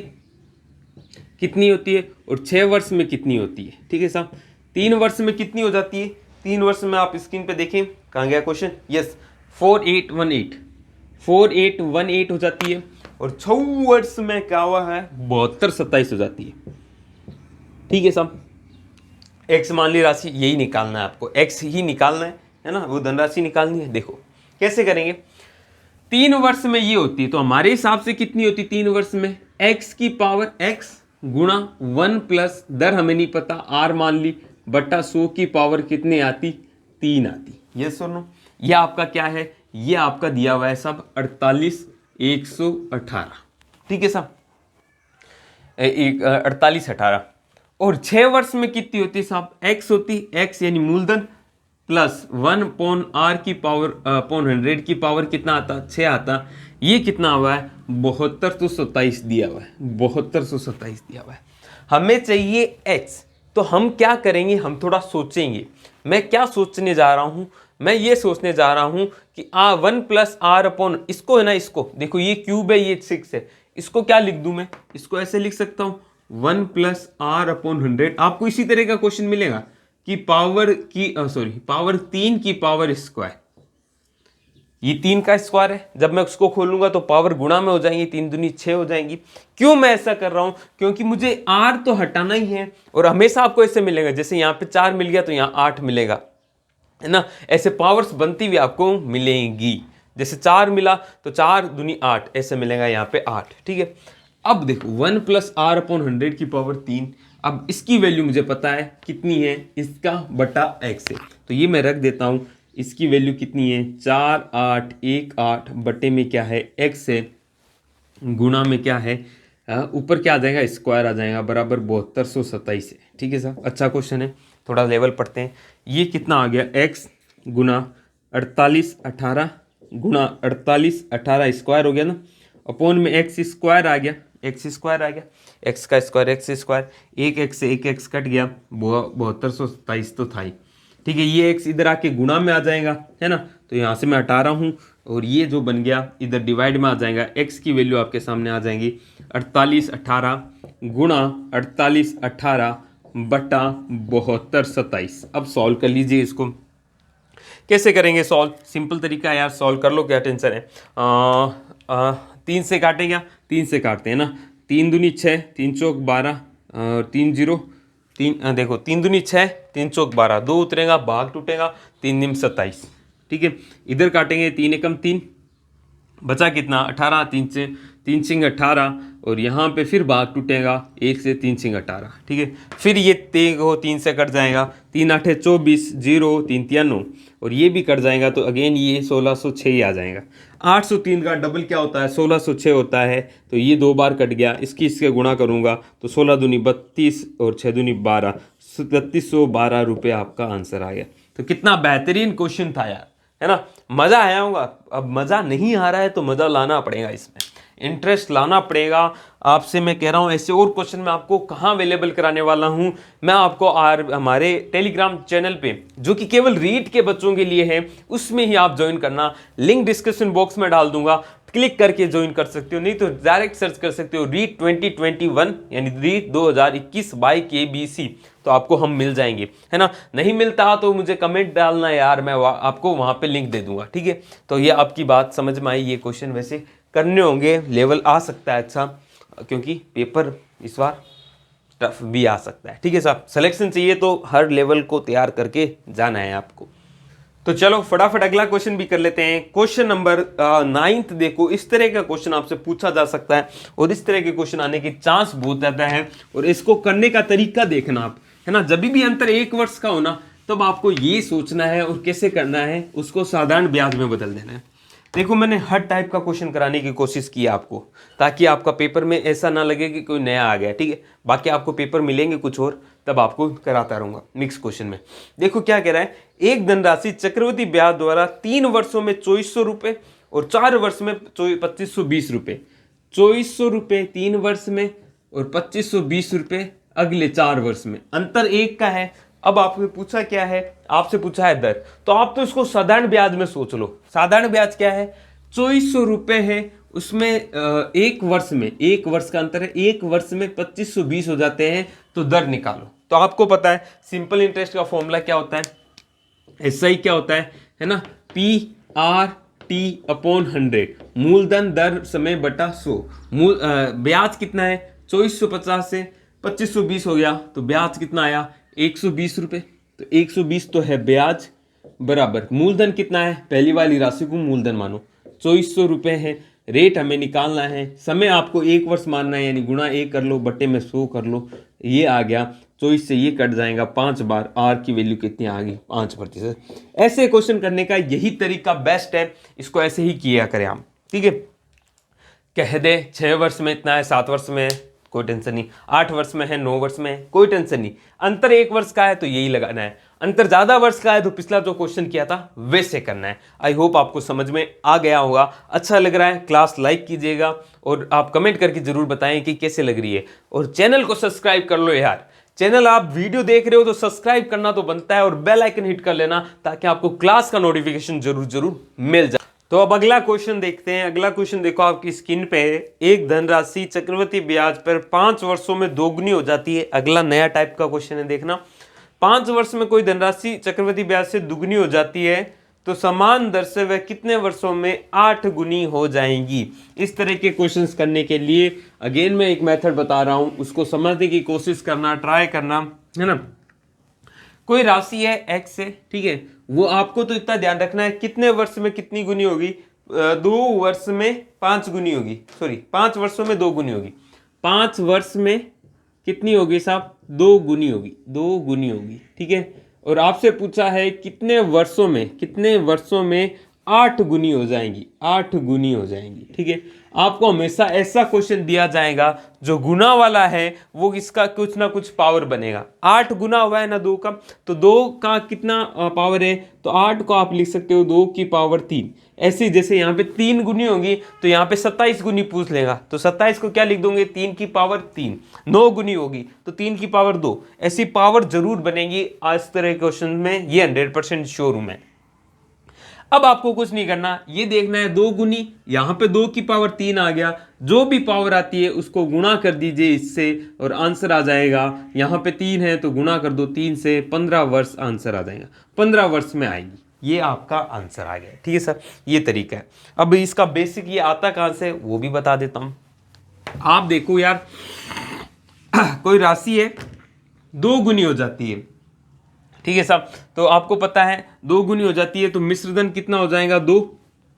कितनी होती है, और 6 वर्ष में कितनी होती है। ठीक है साहब, 3 वर्ष में कितनी हो जाती है? 3 वर्ष में आप स्क्रीन पे देखें, कहाँ गया क्वेश्चन? यस, 4818 हो जाती है, और 6 वर्ष में क्या हुआ है? 7227 हो जाती है। ठीक है साहब, एक्स मान ली राशि, यही निकालना है आपको, एक्स ही निकालना है ना, वो धनराशि निकालनी है। देखो कैसे करेंगे। 3 वर्ष में ये होती है तो हमारे हिसाब से कितनी होती? 3 वर्ष में x की पावर x गुणा 1 प्लस दर हमें नहीं पता, r मान ली, बटा 100 की पावर कितने आती? 3 आती। ये सुनो, ये आपका क्या है? ये आपका दिया हुआ है सब 48,118। ठीक है साहब, 4818। और 6 वर्ष में कितनी होती है साहब? x होती, x यानी मूलधन प्लस 1/r की पावर अपॉन 100 की पावर कितना आता? 6 आता। ये कितना हुआ है? 7227 दिया हुआ है, 7227 दिया हुआ है। हमें चाहिए x, तो हम क्या करेंगे? हम थोड़ा सोचेंगे। मैं क्या सोचने जा रहा हूं? मैं ये सोचने जा रहा हूं कि 1 प्लस आर अपॉन, इसको है ना, इसको देखो, ये क्यूब है, ये 6 है, इसको क्या लिख दूं मैं? इसको ऐसे लिख सकता हूं 1 प्लस आर अपॉन 100। आपको इसी तरह का क्वेश्चन मिलेगा कि पावर की पावर 3 की पावर स्क्वायर, ये 3 का स्क्वायर है। जब मैं उसको खोलूंगा तो पावर गुणा में हो जाएंगी, 3 दूनी 6 हो जाएंगी। क्यों मैं ऐसा कर रहा हूं? क्योंकि मुझे r तो हटाना ही है, और हमेशा आपको ऐसे मिलेगा, जैसे यहाँ पे 4 मिल गया तो यहाँ 8 मिलेगा, है ना। ऐसे पावर्स बनती हुई आपको मिलेंगी, जैसे 4 मिला तो 4 दूनी 8, ऐसे मिलेगा यहाँ पे 8। ठीक है, अब देखो 1 प्लस आर अपॉन 100 की पावर 3। अब इसकी वैल्यू मुझे पता है कितनी है, इसका बटा x है, तो ये मैं रख देता हूं, इसकी वैल्यू कितनी है 4818 बटे में क्या है x है, गुणा में क्या है ऊपर क्या आ जाएगा स्क्वायर आ जाएगा बराबर 7227 है। ठीक है साहब, अच्छा क्वेश्चन है, थोड़ा लेवल पढ़ते हैं। ये कितना आ गया x गुना 4818 गुणा 4818 स्क्वायर हो गया ना, अपोन में एक्स स्क्वायर आ गया, एक्स स्क्वायर आ गया, एक्स का स्क्वायर एक्स स्क्वायर, एक एक्स से एक एक्स कट गया, 7227 तो था ही। ठीक है, ये एक्स इधर आके गुणा में आ जाएगा, है ना, तो यहाँ से मैं हटा रहा हूँ और ये जो बन गया इधर डिवाइड में आ जाएगा। एक्स की वैल्यू आपके सामने आ जाएंगी 4818 गुणा 4818 बटा 7227। अब सॉल्व कर लीजिए इसको। कैसे करेंगे सॉल्व? सिंपल तरीका है यार, सॉल्व कर लो, क्या टेंशन है। 3 से काटें क्या? 3 से काटते हैं ना, 3 दूनी 6, 3 चौक 12 और 3 0 3 देखो 3 दूनी 6, 3 चौक 12, 2 उतरेगा, भाग टूटेगा, 3 निम 27। ठीक है, इधर काटेंगे 3 एकम 3, बचा कितना 18, 3 सिंग 18 और यहाँ पे फिर भाग टूटेगा 1 से 3 सिंग 18। ठीक है, फिर ये 3 से कट जाएगा, 3 8 24, 0 3 93 और ये भी कट जाएगा, तो अगेन ये 1606 ही आ जाएगा। 803 का डबल क्या होता है 1606 होता है, तो ये 2 बार कट गया, इसके गुणा करूँगा तो 16 दूनी 32 और 6 दूनी 12, 3712 रुपये आपका आंसर आ गया। तो कितना बेहतरीन क्वेश्चन था यार, है ना, मज़ा आया होगा। अब मज़ा नहीं आ रहा है तो मज़ा लाना पड़ेगा, इसमें इंटरेस्ट लाना पड़ेगा आपसे। मैं कह रहा हूँ ऐसे और क्वेश्चन मैं आपको कहाँ अवेलेबल कराने वाला हूँ, मैं आपको हमारे टेलीग्राम चैनल पे जो कि केवल रीट के बच्चों के लिए है, उसमें ही आप ज्वाइन करना, लिंक डिस्क्रिप्शन बॉक्स में डाल दूंगा, क्लिक करके ज्वाइन कर सकते हो, नहीं तो डायरेक्ट सर्च कर सकते हो रीट 2021 यानी रीट 2021 बाय KBC, तो आपको हम मिल जाएंगे, है ना। नहीं मिलता तो मुझे कमेंट डालना यार, मैं आपको वहाँ पे लिंक दे दूंगा। ठीक है, तो ये आपकी बात समझ में आई। ये क्वेश्चन वैसे करने होंगे, लेवल आ सकता है अच्छा, क्योंकि पेपर इस बार टफ भी आ सकता है। ठीक है साहब, सिलेक्शन चाहिए तो हर लेवल को तैयार करके जाना है आपको। तो चलो फटाफट अगला क्वेश्चन भी कर लेते हैं। क्वेश्चन नंबर 9 देखो, इस तरह का क्वेश्चन आपसे पूछा जा सकता है और इस तरह के क्वेश्चन आने की चांस बहुत ज़्यादा है, और इसको करने का तरीका देखना आप, है ना। जब भी अंतर 1 वर्ष का होना तब आपको ये सोचना है और कैसे करना है, उसको साधारण ब्याज में बदल देना है। देखो मैंने हर टाइप का क्वेश्चन कराने की कोशिश की आपको, ताकि आपका पेपर में ऐसा ना लगे कि कोई नया आ गया। ठीक है, बाकी आपको पेपर मिलेंगे कुछ और, तब आपको कराता रहूंगा मिक्स क्वेश्चन में। देखो क्या कह रहा है, एक धनराशि चक्रवृद्धि ब्याज द्वारा 3 वर्षों में 2400 रुपये और 4 वर्ष में 2520 रुपये, 2400 रुपये 3 वर्ष में और 2520 रुपये अगले 4 वर्ष में, अंतर 1 का है। अब आपने पूछा क्या है, आपसे पूछा है दर, तो आप तो इसको साधारण ब्याज में सोच लो। साधारण ब्याज क्या है, 2400 रुपये है, उसमें 1 वर्ष में, 1 वर्ष का अंतर है, 1 वर्ष में 2520 हो जाते हैं, तो दर निकालो। तो आपको पता है सिंपल इंटरेस्ट का फॉर्मूला क्या होता है, SI क्या होता है ना, PRT अपॉन 100, मूलधन दर समय बटा 100। ब्याज कितना है 2450 से 2520 हो गया, तो ब्याज कितना आया 120 रुपये, तो 120 तो है ब्याज बराबर मूलधन कितना है, पहली वाली राशि को मूलधन मानो 2400 रुपये है। रेट हमें निकालना है, समय आपको 1 वर्ष मानना है, यानी गुणा 1 कर लो, बटे में 100 कर लो, ये आ गया 24 से ये कट जाएगा 5 बार, आर की वैल्यू कितनी आ गई 5%। ऐसे क्वेश्चन करने का यही तरीका बेस्ट है, इसको ऐसे ही किया करें हम। ठीक है, कह दे 6 वर्ष में इतना है, 7 वर्ष में है, कोई टेंशन नहीं, 8 वर्ष में है, 9 वर्ष में है, कोई टेंशन नहीं। अंतर 1 वर्ष का है तो यही लगाना है, अंतर ज्यादा वर्ष का है तो पिछला जो क्वेश्चन किया था वैसे करना है। आई होप आपको समझ में आ गया होगा। अच्छा लग रहा है, क्लास लाइक कीजिएगा और आप कमेंट करके जरूर बताएं कि कैसे लग रही है, और चैनल को सब्सक्राइब कर लो यार। चैनल आप वीडियो देख रहे हो तो सब्सक्राइब करना तो बनता है, और बेल आइकन हिट कर लेना ताकि आपको क्लास का नोटिफिकेशन जरूर मिल जाए। तो अब अगला क्वेश्चन देखते हैं। अगला क्वेश्चन देखो आपकी स्क्रीन पे, एक धनराशि चक्रवृद्धि ब्याज पर 5 वर्षों में दोगुनी हो जाती है। अगला नया टाइप का क्वेश्चन है, देखना 5 वर्ष में कोई धनराशि चक्रवृद्धि ब्याज से दुगनी हो जाती है, तो समान दर से वह कितने वर्षों में 8 गुनी हो जाएंगी। इस तरह के क्वेश्चंस करने के लिए अगेन मैं एक मेथड बता रहा हूं, उसको समझने की कोशिश करना, ट्राई करना, है ना। कोई राशि है x है, ठीक है, वो आपको तो इतना ध्यान रखना है कितने वर्ष में कितनी गुनी होगी, 2 वर्ष में 5 गुनी होगी, सॉरी 5 वर्षों में 2 गुनी होगी, 5 वर्ष में कितनी होगी साहब 2 गुनी होगी, 2 गुनी होगी। ठीक है, और आपसे पूछा है कितने वर्षों में 8 गुनी हो जाएंगी, 8 गुनी हो जाएंगी। ठीक है, आपको हमेशा ऐसा क्वेश्चन दिया जाएगा जो गुना वाला है वो इसका कुछ ना कुछ पावर बनेगा। 8 गुना हुआ है ना 2 का, तो 2 का कितना पावर है, तो 8 को आप लिख सकते हो 2 की पावर 3। ऐसे जैसे यहाँ पे 3 गुनी होगी तो यहाँ पे 27 गुनी पूछ लेगा, तो 27 को क्या लिख दोगे, 3 की पावर 3। 9 गुनी होगी तो 3 की पावर 2। ऐसी पावर जरूर बनेगी आज तरह के क्वेश्चन में, ये 100% श्योर हूं मैं। अब आपको कुछ नहीं करना, ये देखना है 2 गुनी, यहां पे 2 की पावर 3 आ गया, जो भी पावर आती है उसको गुणा कर दीजिए इससे और आंसर आ जाएगा। यहां पे 3 है तो गुणा कर दो 3 से, 15 वर्ष आंसर आ जाएगा, 15 वर्ष में आएगी, ये आपका आंसर आ गया। ठीक है सर, ये तरीका है। अब इसका बेसिक ये आता कहां से वो भी बता देता हूं। आप देखो यार, कोई राशि है 2 गुनी हो जाती है, ठीक है साहब, तो आपको पता है 2 गुनी हो जाती है तो मिश्रधन कितना हो जाएगा, 2,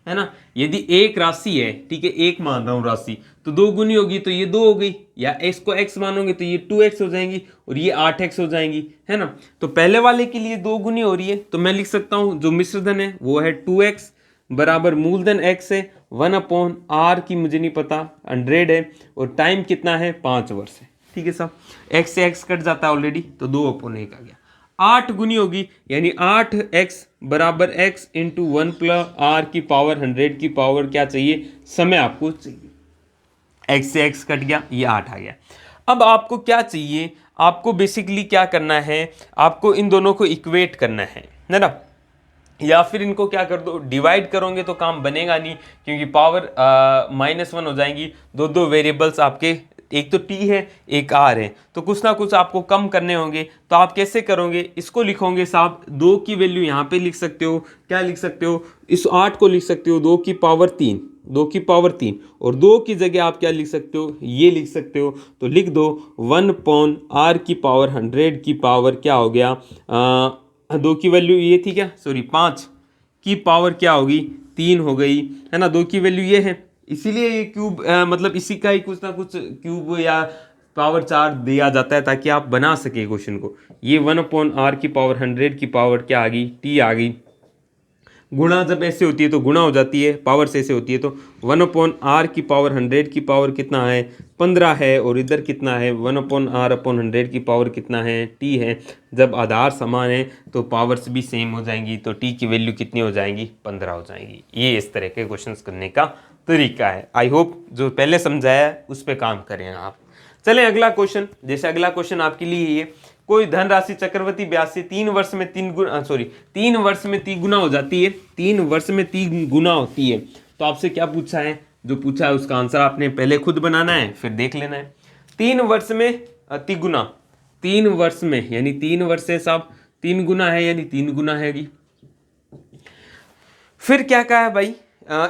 है ना। यदि एक राशि है, ठीक है, एक मान रहा हूं राशि, तो 2 गुनी होगी तो ये 2 हो गई, या x को x मानोगे तो ये 2x हो जाएंगी और ये 8x हो जाएंगी, है ना। तो पहले वाले के लिए 2 गुनी हो रही है तो मैं लिख सकता हूं जो मिश्रधन है वो है 2x बराबर मूलधन x है 1/r की मुझे नहीं पता 100 है, और टाइम कितना है 5 वर्ष है। ठीक है साहब, x से x कट जाता है ऑलरेडी तो 2/1 आ गया। 8 गुनी होगी यानी 8x बराबर x इंटू 1 प्लस r की पावर 100 की पावर क्या चाहिए, समय आपको चाहिए। x से x कट गया, ये 8 आ गया। अब आपको क्या चाहिए, आपको बेसिकली क्या करना है, आपको इन दोनों को इक्वेट करना है ना, या फिर इनको क्या कर दो, डिवाइड करोगे तो काम बनेगा नहीं, क्योंकि पावर -1 हो जाएंगी। दो वेरिएबल्स आपके, एक तो t है एक r है, तो कुछ ना कुछ आपको कम करने होंगे। तो आप कैसे करोगे, इसको लिखोगे साहब, 2 की वैल्यू यहाँ पे लिख सकते हो, क्या लिख सकते हो, इस 8 को लिख सकते हो 2 की पावर 3, 2 की पावर 3, और 2 की जगह आप क्या लिख सकते हो, ये लिख सकते हो। तो लिख दो 1/r की पावर 100 की पावर क्या हो गया, 2 की वैल्यू ये थी क्या, सॉरी 5 की पावर क्या होगी 3 हो गई, है ना। 2 की वैल्यू ये है, इसीलिए ये क्यूब मतलब इसी का ही कुछ ना कुछ क्यूब या पावर 4 दिया जाता है ताकि आप बना सके क्वेश्चन को। ये 1/r की पावर 100 की पावर क्या आ गई, t आ गई। गुणा जब ऐसे होती है तो गुणा हो जाती है, पावर से ऐसे होती है तो 1/r की पावर 100 की पावर कितना है 15 है, और इधर कितना है 1/r/100 की पावर कितना है t है। जब आधार समान है तो पावर्स भी सेम हो जाएंगी, तो t की वैल्यू कितनी हो जाएंगी 15 हो जाएंगी। ये इस तरह के क्वेश्चंस करने का तरीका है। आई होप जो पहले समझाया है उस पर काम करें आप। चलें अगला क्वेश्चन, जैसे अगला क्वेश्चन आपके लिए ये, कोई धनराशि चक्रवर्ती ब्याज से 3 वर्ष में 3 वर्ष में 3 गुना हो जाती है, 3 वर्ष में 3 गुना होती है। तो आपसे क्या पूछा है, जो पूछा है उसका आंसर आपने पहले खुद बनाना है फिर देख लेना है। 3 वर्ष में तिगुना, 3 वर्ष में यानी 3 वर्ष से साहब 3 गुना है यानी 3 गुना है। फिर क्या कहा है भाई,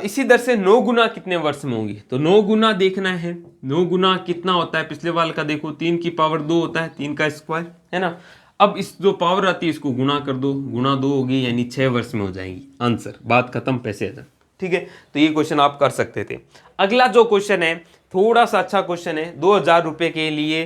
इसी दर से 9 गुना कितने वर्ष में होंगी, तो 9 गुना देखना है, 9 गुना कितना होता है, पिछले वाले का देखो 3 की पावर 2 होता है, 3 का स्क्वायर, है ना। अब इस जो पावर आती है इसको गुणा कर दो, गुणा 2 होगी यानी 6 वर्ष में हो जाएंगी, आंसर, बात खत्म, पैसे आ जाए। ठीक है, तो ये क्वेश्चन आप कर सकते थे। अगला जो क्वेश्चन है थोड़ा सा अच्छा क्वेश्चन है, 2000 रुपये के लिए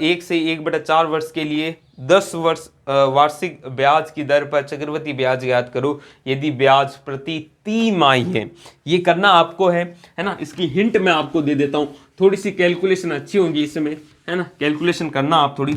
1 से 1/4 वर्ष के लिए 10 वर्ष वार्षिक ब्याज की दर पर चक्रवृद्धि ब्याज ज्ञात करो यदि ब्याज प्रति तिमाही है। ये करना आपको है ना। इसकी हिंट मैं आपको दे देता हूँ, थोड़ी सी कैलकुलेशन अच्छी होगी इसमें, है ना। कैलकुलेशन करना आप थोड़ी।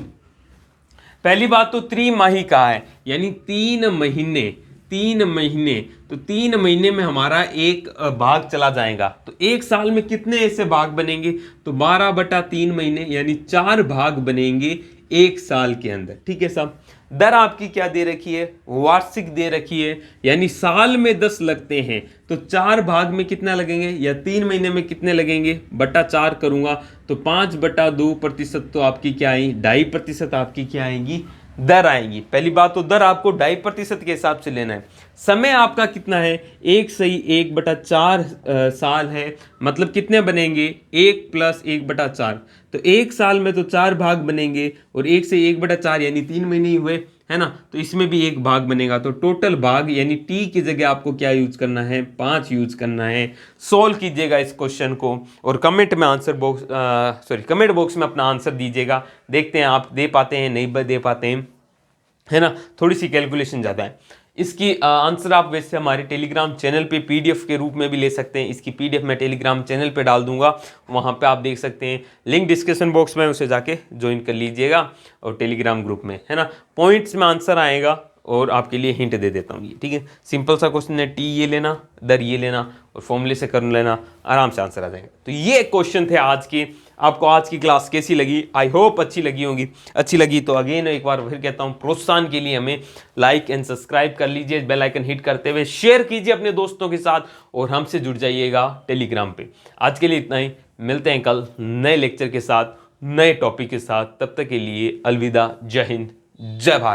पहली बात तो त्रिमाही का है यानी 3 महीने, 3 महीने, तो 3 महीने में हमारा एक भाग चला जाएगा, तो एक साल में कितने ऐसे भाग बनेंगे, तो 12/3 महीने यानी 4 भाग बनेंगे एक साल के अंदर। ठीक है साहब, दर आपकी क्या दे रखी है, वार्षिक दे रखी है, यानी साल में 10 लगते हैं तो 4 भाग में कितना लगेंगे, या 3 महीने में कितने लगेंगे, बटा 4 करूंगा तो 5/2% तो आपकी क्या आएगी, 2.5% आपकी क्या आएगी, दर आएगी। पहली बात तो दर आपको 2.5% के हिसाब से लेना है। समय आपका कितना है, 1 सही 1/4 साल है, मतलब कितने बनेंगे 1 + 1/4, तो एक साल में तो 4 भाग बनेंगे और 1 से 1/4 यानी 3 महीने ही हुए, है ना। तो इसमें भी एक भाग बनेगा, तो टोटल भाग यानी टी की जगह आपको क्या यूज करना है, 5 यूज करना है। सॉल्व कीजिएगा इस क्वेश्चन को और कमेंट में कमेंट बॉक्स में अपना आंसर दीजिएगा। देखते हैं आप दे पाते हैं नहीं दे पाते हैं। है ना, थोड़ी सी कैलकुलेशन ज़्यादा है। इसकी आंसर आप वैसे हमारे टेलीग्राम चैनल पे पीडीएफ के रूप में भी ले सकते हैं। इसकी पीडीएफ मैं टेलीग्राम चैनल पे डाल दूंगा, वहाँ पे आप देख सकते हैं, लिंक डिस्क्रिप्शन बॉक्स में, उसे जाके ज्वाइन कर लीजिएगा और टेलीग्राम ग्रुप में, है ना। पॉइंट्स में आंसर आएगा और आपके लिए हिंट दे देता हूँ ये, ठीक है। सिंपल सा क्वेश्चन है, टी ये लेना, दर ये लेना और फॉर्मूले से कर लेना, आराम से आंसर आ जाएगा। तो ये क्वेश्चन थे आज के। आपको आज की क्लास कैसी लगी? आई होप अच्छी लगी होगी। अच्छी लगी तो अगेन एक बार फिर कहता हूँ, प्रोत्साहन के लिए हमें लाइक एंड सब्सक्राइब कर लीजिए, बेल आइकन हिट करते हुए शेयर कीजिए अपने दोस्तों के साथ और हमसे जुड़ जाइएगा टेलीग्राम पे। आज के लिए इतना ही, मिलते हैं कल नए लेक्चर के साथ, नए टॉपिक के साथ। तब तक के लिए अलविदा, जय हिंद, जय भारत।